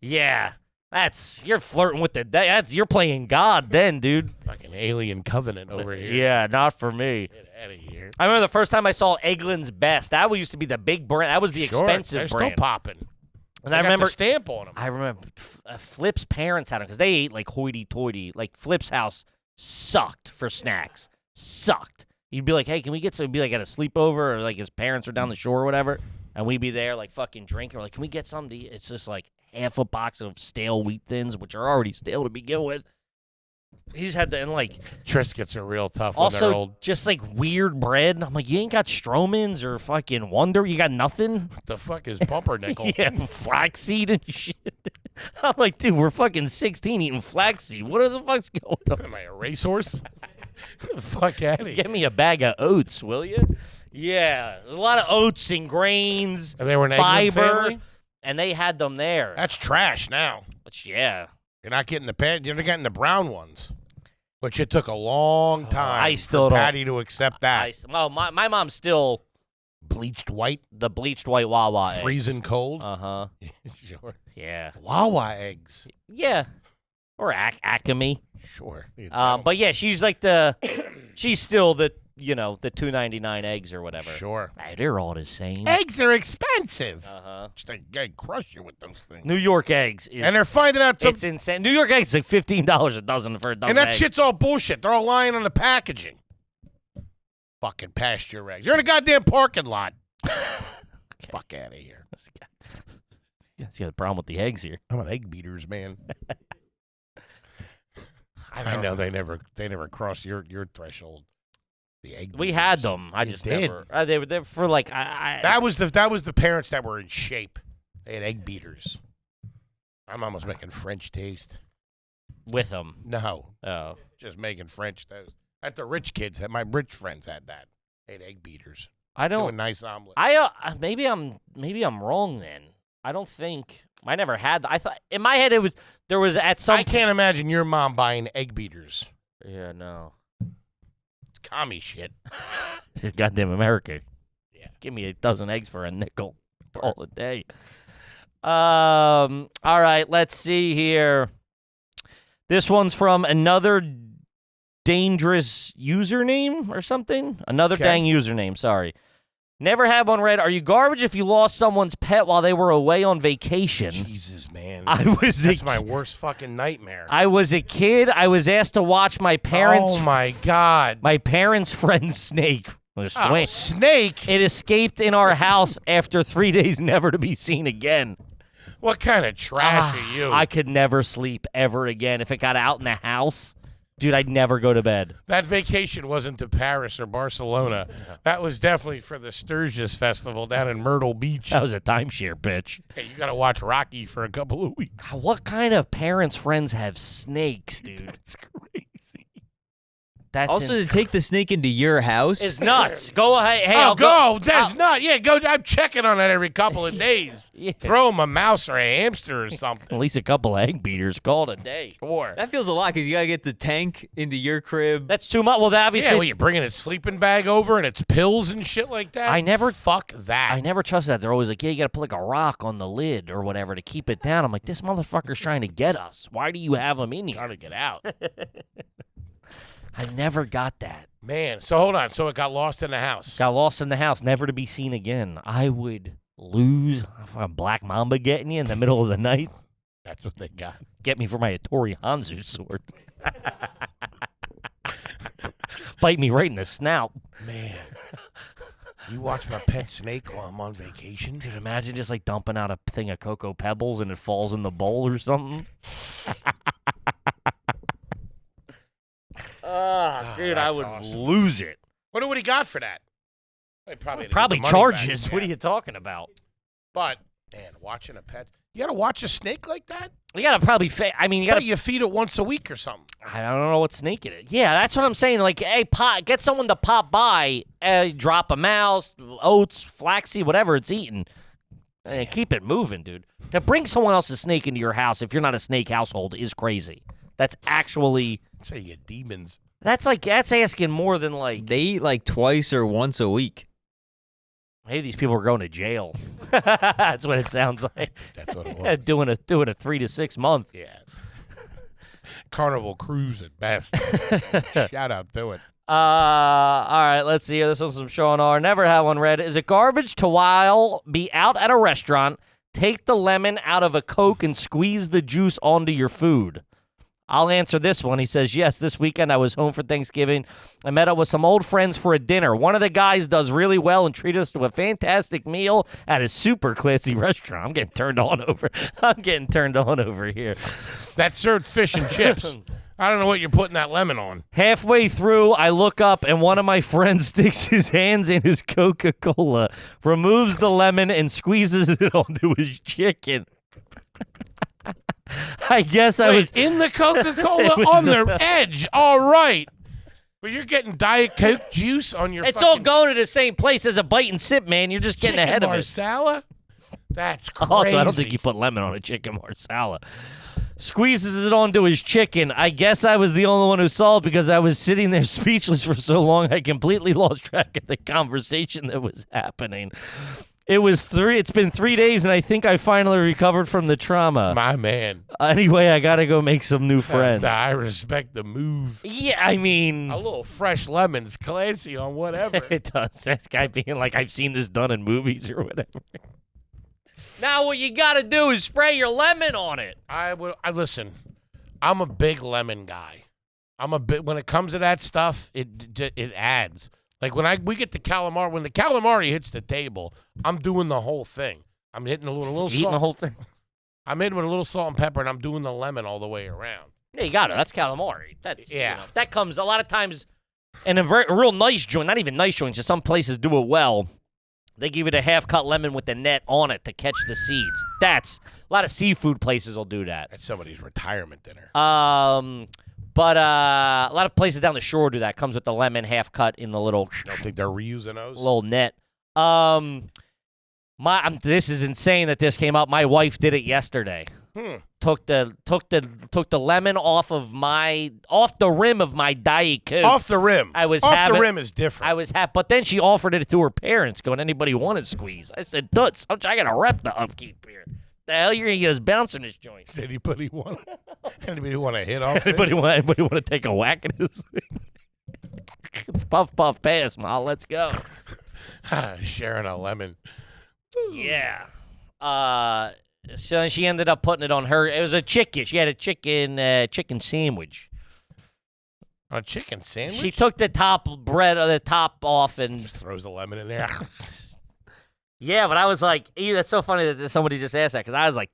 Yeah, you're flirting with you're playing God then, dude. Fucking alien covenant over here. Yeah, not for me. Get out of here. I remember the first time I saw Eggland's Best. That used to be the big brand. That was the Sure, expensive they're brand. still popping. And I I remember the stamp on them. I remember Flip's parents had them because they ate like hoity-toity. Like Flip's house sucked for snacks. Sucked. You'd be like, hey, can we get some? Be like at a sleepover or like his parents are down the shore or whatever, and we'd be there like fucking drinking. We're like, can we get something to eat? It's just like half a box of stale wheat thins, which are already stale to begin with. He's had to, and like Triscuits are real tough when they're also old. just like weird bread. I'm like, you ain't got Stromans or fucking Wonder. You got nothing. What the fuck is pumpernickel? Yeah, flaxseed and shit. I'm like, dude, we're fucking 16 eating flaxseed. What the fuck's going on? Am I a racehorse? Get the fuck out of here. Get me a bag of oats, will you? Yeah, a lot of oats and grains, And they were an Eggman fiber, family? and they had them there. That's trash now. Which, yeah, You're not getting you're not getting the brown ones. Which it took a long time I still for don't- Patty to accept that. well, my mom's still Bleached white, the bleached white Wawa freezing cold. Uh-huh. Sure. Yeah. Wawa eggs. Yeah. Or Acme. Sure. But yeah, she's like she's still the $2.99 eggs or whatever. Sure. Hey, they're all the same. Eggs are expensive. Uh-huh. Just they crush you with those things. New York eggs is And they're finding out it's insane. New York eggs is like $15 a dozen for a dozen and that eggs. shit's all bullshit. They're all lying on the packaging. Fucking pasture eggs. You're in a goddamn parking lot. Fuck out of here. He's got a problem with the eggs here. I'm an egg beaters, man. I know they never cross your threshold. The egg. We beaters. had them. I You just did. never. They were for like That was the parents that were in shape. They had egg beaters. My mom was making French toast. with them. No, Oh, just making French toast. At the rich kids, my rich friends had that. They had egg beaters. I Do a don't. nice omelet. Maybe I'm wrong then. I don't think I never had. I thought in my head there was at some. I can't imagine your mom buying egg beaters. Yeah, no. It's commie shit. This is goddamn America. Yeah. Give me a dozen eggs for a nickel all a day. All right, let's see here. This one's from another dangerous username or something. Another Okay. dang username, sorry. Never had one read. Are you garbage if you lost someone's pet while they were away on vacation? Jesus, man. That's my worst fucking nightmare. I was a kid. I was asked to watch my parents' Oh, my God. my parents' friend's snake. Oh, Snake. snake? It escaped in our house after 3 days, never to be seen again. What kind of trash are you? I could never sleep ever again. If it got out in the house, dude, I'd never go to bed. That vacation wasn't to Paris or Barcelona. That was definitely for the Sturgis Festival down in Myrtle Beach. That was a timeshare pitch. Hey, you got to watch Rocky for a couple of weeks. What kind of parents' friends have snakes, dude? It's crazy. That's Also, to take the snake into your house. is nuts. Go ahead. Hey, Oh, I'll go. There's I'll- not. Yeah, go. I'm checking on that every couple of days. Yeah. Throw him a mouse or a hamster or something. At least a couple of egg beaters. Call it a day. Sure. That feels a lot because you gotta get the tank into your crib. That's too much. Well, Yeah, obviously, well, you're bringing its sleeping bag over and its pills and shit like that. I never- Fuck that. I never trust that. They're always like, yeah, you got to put like a rock on the lid or whatever to keep it down. I'm like, this motherfucker's trying to get us. Why do you have him in here? Trying to get out. I never got that. Man, so hold on. So it got lost in the house. Got lost in the house, never to be seen again. I would lose. A black mamba getting you in the middle of the night. That's what they got. Get me for my Hattori Hanzo sword. Bite me right in the snout. Man, you watch my pet snake while I'm on vacation? Dude, imagine just like dumping out a thing of Cocoa Pebbles and it falls in the bowl or something. Dude, I that's would awesome. lose it. Wonder what he got for that. They probably Probably didn't get the money back. charges. What are Yeah. you talking about? But man, watching a pet. You got to watch a snake like that? You gotta probably. You gotta. You feed it once a week or something. I don't know what snake it is. Yeah, that's what I'm saying. Like, hey, get someone to pop by, drop a mouse, oats, flaxseed, whatever it's eating, and keep it moving, dude. To bring someone else's snake into your house if you're not a snake household is crazy. That's actually. That's how you get demons. That's asking more than like. They eat like twice or once a week. Maybe these people are going to jail. That's what it sounds like. That's what it was. doing a 3 to 6 month. Yeah. Carnival cruise at best. Shout out to it. All right, let's see. This one's from Sean R. Never had one read. Is it garbage to while be out at a restaurant, take the lemon out of a Coke and squeeze the juice onto your food? I'll answer this one. He says, yes, this weekend I was home for Thanksgiving. I met up with some old friends for a dinner. One of the guys does really well and treated us to a fantastic meal at a super classy restaurant. I'm getting turned on over here. That served fish and chips. I don't know what you're putting that lemon on. Halfway through, I look up, and one of my friends sticks his hands in his Coca-Cola, removes the lemon, and squeezes it onto his chicken. I guess I was in the Coca-Cola on the edge. All right. But you're getting Diet Coke juice on your It's all going to the same place as a bite and sip, man. You're just getting ahead of it. Marsala? That's crazy. Also, I don't think you put lemon on a chicken marsala. Squeezes it onto his chicken. I guess I was the only one who saw it because I was sitting there speechless for so long I completely lost track of the conversation that was happening. It's been 3 days, and I think I finally recovered from the trauma. My man. Anyway, I got to go make some new friends. I respect the move. Yeah, I mean... A little fresh lemon's classy on whatever. It does. That guy being like, I've seen this done in movies or whatever. Now what you got to do is spray your lemon on it. Listen, I'm a big lemon guy. When it comes to that stuff, it adds. Like we get the calamari, when the calamari hits the table, I'm doing the whole thing. I'm hitting a little Eating salt. the whole thing. I'm in with a little salt and pepper, and I'm doing the lemon all the way around. Yeah, you got it. That's calamari. That's yeah. That comes a lot of times in a real nice joint. Not even nice joints. Just some places do it well. They give it a half-cut lemon with the net on it to catch the seeds. A lot of seafood places will do that. That's somebody's retirement dinner. But a lot of places down the shore do that. Comes with the lemon half cut in the little. I don't think they're reusing those. Little net. This is insane that this came up. My wife did it yesterday. Took the lemon off the rim of my Diet Coke. Off the rim. The rim is different. But then she offered it to her parents. Going, anybody want to squeeze? I said, Toots, I gotta rep the upkeep here. The hell you're gonna get us bouncing this joint? Anybody want to hit off? Anybody want to take a whack at this thing? It's puff pass, Ma. Let's go. Sharing a lemon. Yeah. So she ended up putting it on her. It was a chicken. She had a chicken sandwich. A chicken sandwich? She took the top off and just throws the lemon in there. Yeah, but I was like, that's so funny that somebody just asked that because I was like,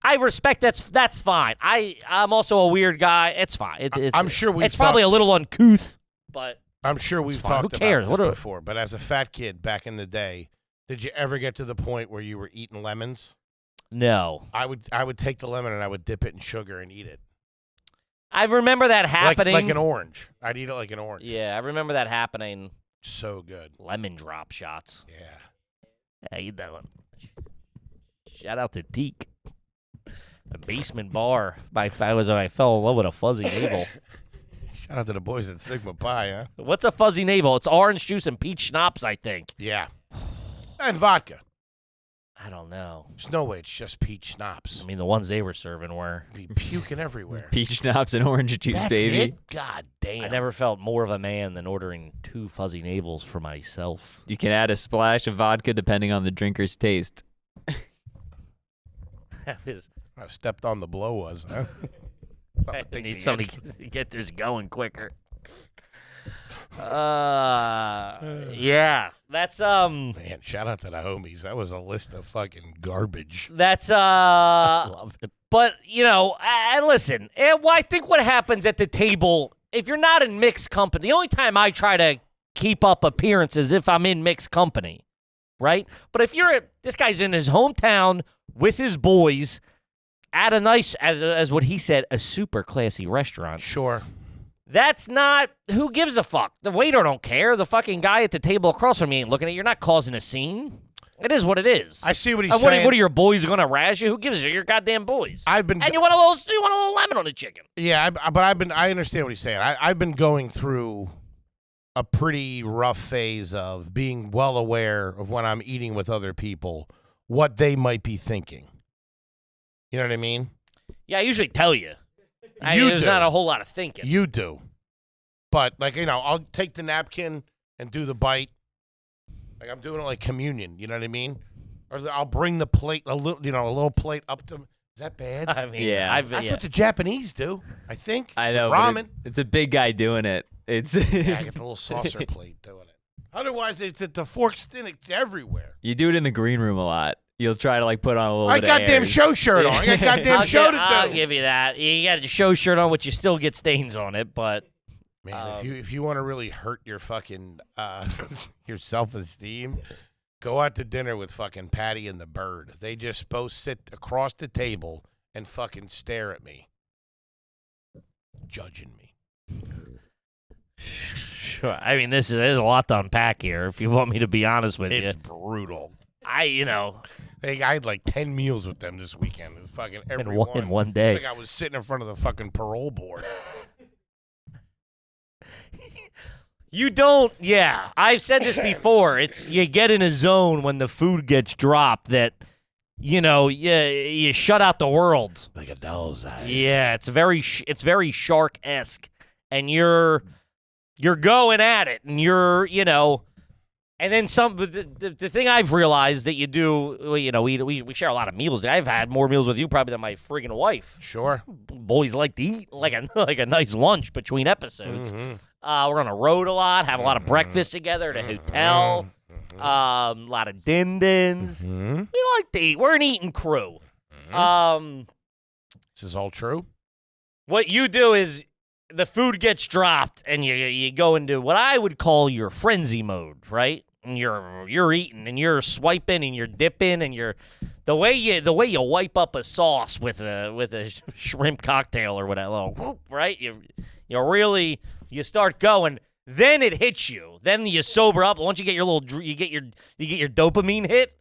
I respect that's fine. I'm also a weird guy. It's fine. I'm sure it's probably a little uncouth, but I'm sure we've talked about this before. But as a fat kid back in the day, did you ever get to the point where you were eating lemons? No. I would take the lemon and I would dip it in sugar and eat it. I remember that happening. Like an orange. I'd eat it like an orange. Yeah, I remember that happening. So good. Lemon drop shots. Yeah. I eat that one. Shout out to Teak. A basement bar. I fell in love with a fuzzy navel. Shout out to the boys at Sigma Pi, huh? What's a fuzzy navel? It's orange juice and peach schnapps, I think. Yeah. And vodka. I don't know. There's no way it's just peach schnapps. I mean, the ones they were serving were. Be puking everywhere. Peach schnapps and orange juice, That's baby. It? God damn. I never felt more of a man than ordering 2 fuzzy navels for myself. You can add a splash of vodka depending on the drinker's taste. I stepped on the blow was, huh? I need somebody to get this going quicker. Yeah, that's Man, shout out to the homies. That was a list of fucking garbage. That's I love it. But and listen, I think what happens at the table, if you're not in mixed company, the only time I try to keep up appearances if I'm in mixed company. right? But if this guy's in his hometown with his boys at a nice, as what he said, a super classy restaurant. Sure. That's not, who gives a fuck? The waiter don't care. The fucking guy at the table across from you ain't looking at you. You're not causing a scene. It is what it is. I see what he's What saying. are your boys going to razz you? Who gives a shit? Your goddamn boys. And you want a little lemon on the chicken. Yeah, I understand what he's saying. I've been going through a pretty rough phase of being well aware of when I'm eating with other people, what they might be thinking. You know what I mean? Yeah, I usually tell you. There's not a whole lot of thinking. You do. But, I'll take the napkin and do the bite. Like I'm doing it like communion. You know what I mean? Or I'll bring the plate, a little plate up to. Is that bad? I mean, Yeah. That's what the Japanese do, I think. I know. Ramen. It's a big guy doing it. It's Yeah, I get the little saucer plate doing it. Otherwise, the fork's thin. It's everywhere. You do it in the green room a lot. You'll try to put on a little I bit of goddamn airs. show shirt on. I got goddamn show to do. I'll give you that. You got a show shirt on, which you still get stains on it, but Man, if you want to really hurt your fucking your self-esteem, go out to dinner with fucking Patty and the Bird. They just both sit across the table and fucking stare at me, judging me. sure. I mean, there's a lot to unpack here. If you want me to be honest with you, It's brutal. I had like 10 meals with them this weekend. It was fucking every one. in one day. It's like I was sitting in front of the fucking parole board. You don't, yeah. I've said this before. It's you get in a zone when the food gets dropped that, you shut out the world. Like a doll's eyes. Yeah, it's very shark-esque, and you're going at it, and and then some. The thing I've realized that you do, we share a lot of meals. I've had more meals with you probably than my friggin' wife. Sure. Boys like to eat like a nice lunch between episodes. Mm-hmm. We're on the road a lot, have a lot of breakfast together at a hotel, a lot of din-dins. Mm-hmm. We like to eat. We're an eating crew. This is all true? What you do is the food gets dropped, and you go into what I would call your frenzy mode, right? And you're eating, and you're swiping, and you're dipping, and the way you wipe up a sauce with a shrimp cocktail or whatever, right? You start going, then it hits you. Then you sober up. Once you get you get your dopamine hit,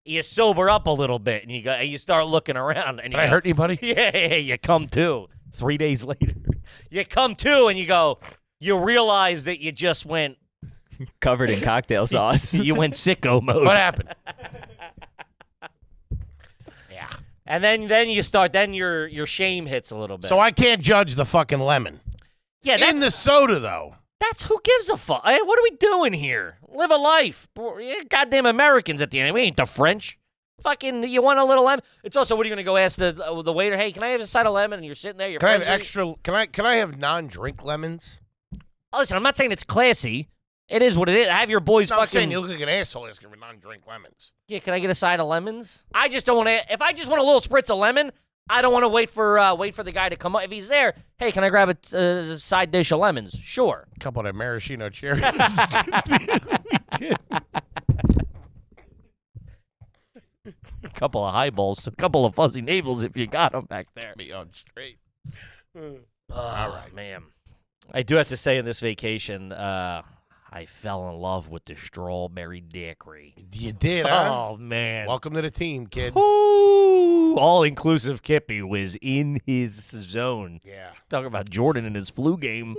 you sober up a little bit, and you start looking around. And Did I hurt anybody? Yeah, you come to 3 days later. You come to, and you realize that you just went covered in cocktail sauce. You went sicko mode. What happened? Yeah. And then you start. Then your shame hits a little bit. So I can't judge the fucking lemon. Yeah, In the soda, though. That's who gives a fuck. Hey, what are we doing here? Live a life. We're goddamn Americans at the end. We ain't the French. Fucking, you want a little lemon? It's also, what are you going to go ask the waiter, hey, can I have a side of lemon? And you're sitting there. Can I have extra? Can I have non-drink lemons? Oh, listen, I'm not saying it's classy. It is what it is. I have your boys No, fucking. I'm saying you look like an asshole asking for non-drink lemons. Yeah, can I get a side of lemons? I just don't want to. If I just want a little spritz of lemon, I don't want to wait for the guy to come up. If he's there, hey, can I grab a side dish of lemons? Sure. A couple of maraschino cherries. A couple of highballs, a couple of fuzzy navels if you got them back there. Be on straight. All right, man. I do have to say, in this vacation, I fell in love with the strawberry daiquiri. You did, huh? Oh, man. Welcome to the team, kid. Ooh, all-inclusive Kippy was in his zone. Yeah. Talking about Jordan and his flu game.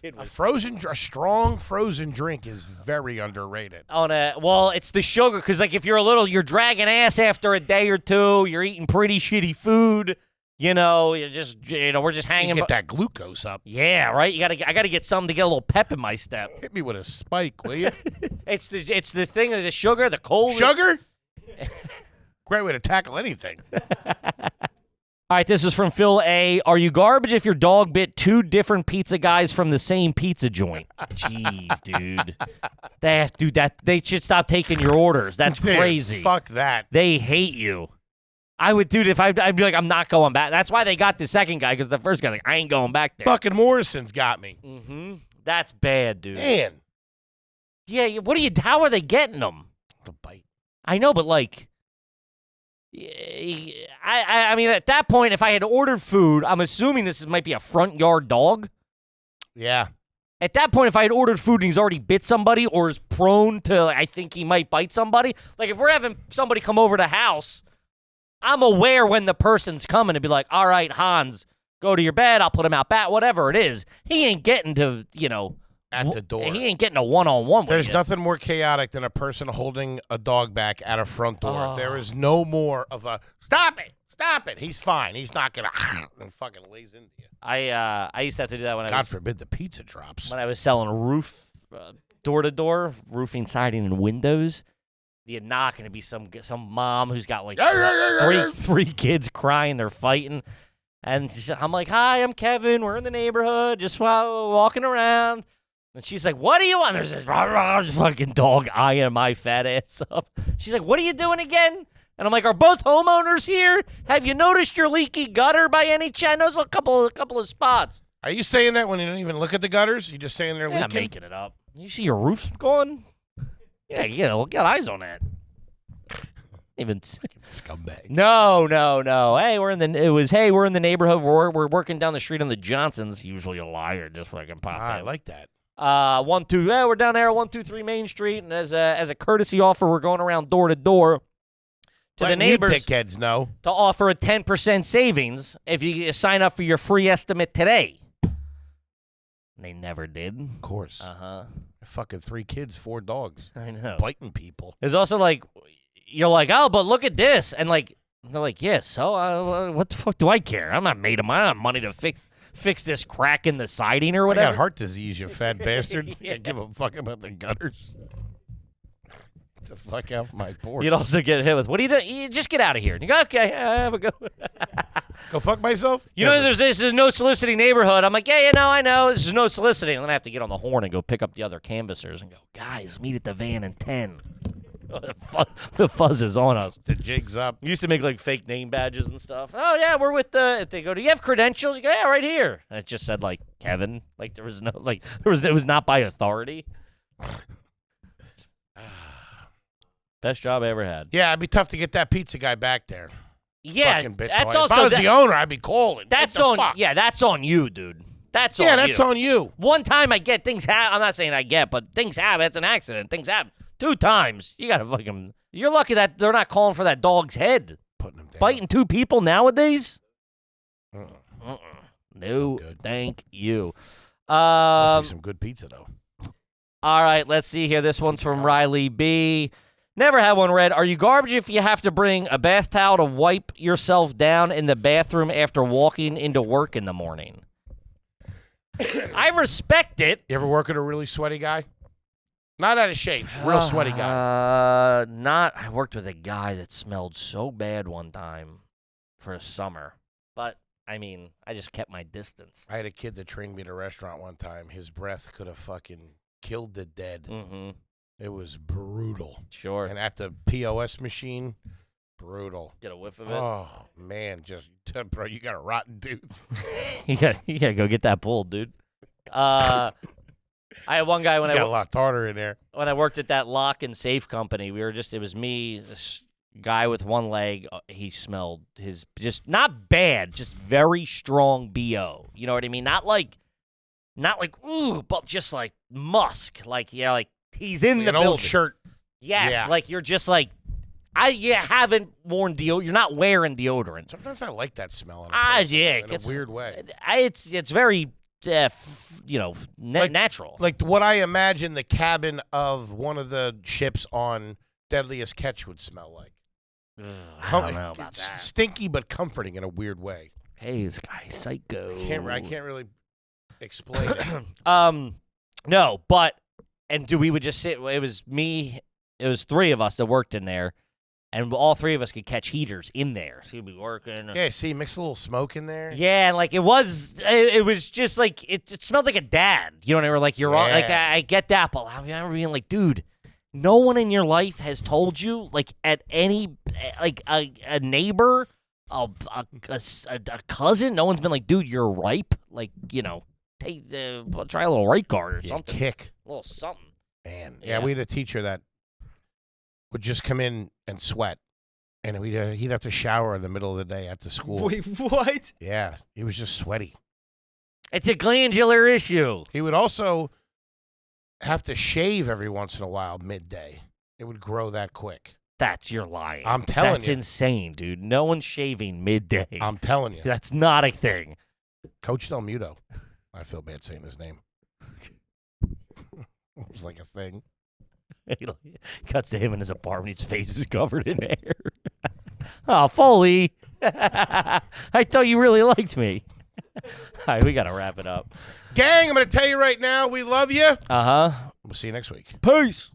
Kid was A strong frozen drink is very underrated. well, it's the sugar, because if you're dragging ass after a day or two, you're eating pretty shitty food. We're just hanging. You get that glucose up. Yeah, right. I gotta get something to get a little pep in my step. Hit me with a spike, will you? It's the thing of the sugar, the cold Sugar? Great way to tackle anything. All right, this is from Phil A. Are you garbage if your dog bit two different pizza guys from the same pizza joint? Jeez, dude. They should stop taking your orders. That's Dude, crazy. Fuck that. They hate you. I would, dude, if I'd be like, I'm not going back. That's why they got the second guy, because the first guy's like, I ain't going back there. Fucking Morrison's got me. Mm-hmm. That's bad, dude. Man. Yeah, how are they getting them? A bite. I know, but like, I mean, at that point, if I had ordered food, I'm assuming might be a front yard dog. Yeah. At that point, if I had ordered food and he's already bit somebody or is prone to, I think he might bite somebody. Like, if we're having somebody come over to the house, I'm aware when the person's coming to be like, all right, Hans, go to your bed. I'll put him out back, whatever it is. He ain't getting to, At the door. He ain't getting a one-on-one with There's you. nothing more chaotic than a person holding a dog back at a front door. Oh. There is no more of a, stop it. He's fine. He's not going to, and fucking lays into you. I used to have to do that when God forbid the pizza drops. I was selling door-to-door, roofing, siding, and windows. You're not going to be some mom who's got like three kids crying, they're fighting. And I'm like, hi, I'm Kevin. We're in the neighborhood, just walking around. And she's like, what do you want? There's this fucking dog eyeing my fat ass up. She's like, what are you doing again? And I'm like, are both homeowners here? Have you noticed your leaky gutter by any chance? There's a couple of spots. Are you saying that when you don't even look at the gutters? You just saying they're Yeah, I'm leaking? making it up. You see your roof going? Yeah, you got eyes on that. Even Scumbag. No. Hey, we're in the neighborhood. We're working down the street on the Johnsons. Usually a liar, just fucking pop I in. like that. 1, 2. Yeah, we're down there, 1, 2, 3 Main Street, and as a courtesy offer, we're going around door to door to the neighbors You dickheads know. to offer a 10% savings if you sign up for your free estimate today. They never did. Of course. Fucking 3 kids, 4 dogs. I know. Biting people. It's also like, you're like, oh, but look at this. And like, they're like, yeah, so what the fuck do I care? I'm not made of money. I don't have money to fix this crack in the siding or I whatever. got heart disease, you fat bastard. Yeah. I give a fuck about the gutters. Get the fuck off my porch. You'd also get hit with, what are you doing? You just get out of here. And you go, okay, have a good one. Go fuck myself? You know, this is no soliciting neighborhood. I'm like, yeah, I know. This is no soliciting. And then I have to get on the horn and go pick up the other canvassers and go, guys, meet at the van in 10. The fuzz is on us. The jig's up. We used to make like fake name badges and stuff. Oh yeah, we're with the. If they go, do you have credentials? You go, yeah, right here. And it just said like Kevin. Like there was no it was not by authority. Best job I ever had. Yeah, it'd be tough to get that pizza guy back there. Yeah, Fucking Bitcoin. that's If also I was the owner, I'd be calling. that's What the on. fuck? Yeah, that's on you, dude. That's on you. Yeah, that's on you. One time I get things happen. I'm not saying I get, but things happen. It's an accident. Things happen. 2 times. You gotta fucking. You're lucky that they're not calling for that dog's head. Putting him down. Biting 2 people nowadays? Uh-uh. No, Good. thank you. Must be some good pizza though. All right, let's see here. This one's from Riley B. Never had one read. Are you garbage if you have to bring a bath towel to wipe yourself down in the bathroom after walking into work in the morning? I respect it. You ever work with a really sweaty guy? Not out of shape. Real sweaty guy. I worked with a guy that smelled so bad one time for a summer. But, I mean, I just kept my distance. I had a kid that trained me at a restaurant one time. His breath could have fucking killed the dead. Mm-hmm. It was brutal. Sure. And at the POS machine, brutal. Get a whiff of it. Oh, man. Bro, you got a rotten tooth. You gotta go get that pulled, dude. I had one guy when You got a lot tartar in there. when I worked at that lock and safe company. It was me, this guy with one leg. He smelled just not bad, just very strong BO. You know what I mean? Not like ooh, but just like musk. Like like he's in the An building. old shirt. Yes, Yeah. like you're just like you haven't worn deodorant. You're not wearing deodorant. Sometimes I like that smell. In a Ah, person, yeah, in a weird way. It's very natural. Like what I imagine the cabin of one of the ships on Deadliest Catch would smell like. I don't know about that. Stinky but comforting in a weird way. Hey, this guy's psycho. I can't really explain it. No, but we would just sit. It was me. It was 3 of us that worked in there, and all 3 of us could catch heaters in there. So we'd be working. Yeah, see, mix a little smoke in there. Yeah, and like it was just like it smelled like a dad. You know what I mean? Like you're on. Like I get that, but I remember being like, dude, no one in your life has told you, like at any, like a neighbor, a cousin. No one's been like, dude, you're ripe. Like take try a little right guard or something. Kick. A little something. Man. Yeah. Yeah, we had a teacher that would just come in and sweat. And he'd have to shower in the middle of the day at the school. Wait, what? Yeah, he was just sweaty. It's a glandular issue. He would also have to shave every once in a while midday. It would grow that quick. You're lying. I'm telling That's you. insane, dude. No one's shaving midday. I'm telling you. That's not a thing. Coach Del Muto. I feel bad saying his name. It was like a thing. He cuts to him in his apartment. His face is covered in hair. Oh, Foley. I thought you really liked me. All right, we got to wrap it up. Gang, I'm going to tell you right now, we love you. Uh-huh. We'll see you next week. Peace.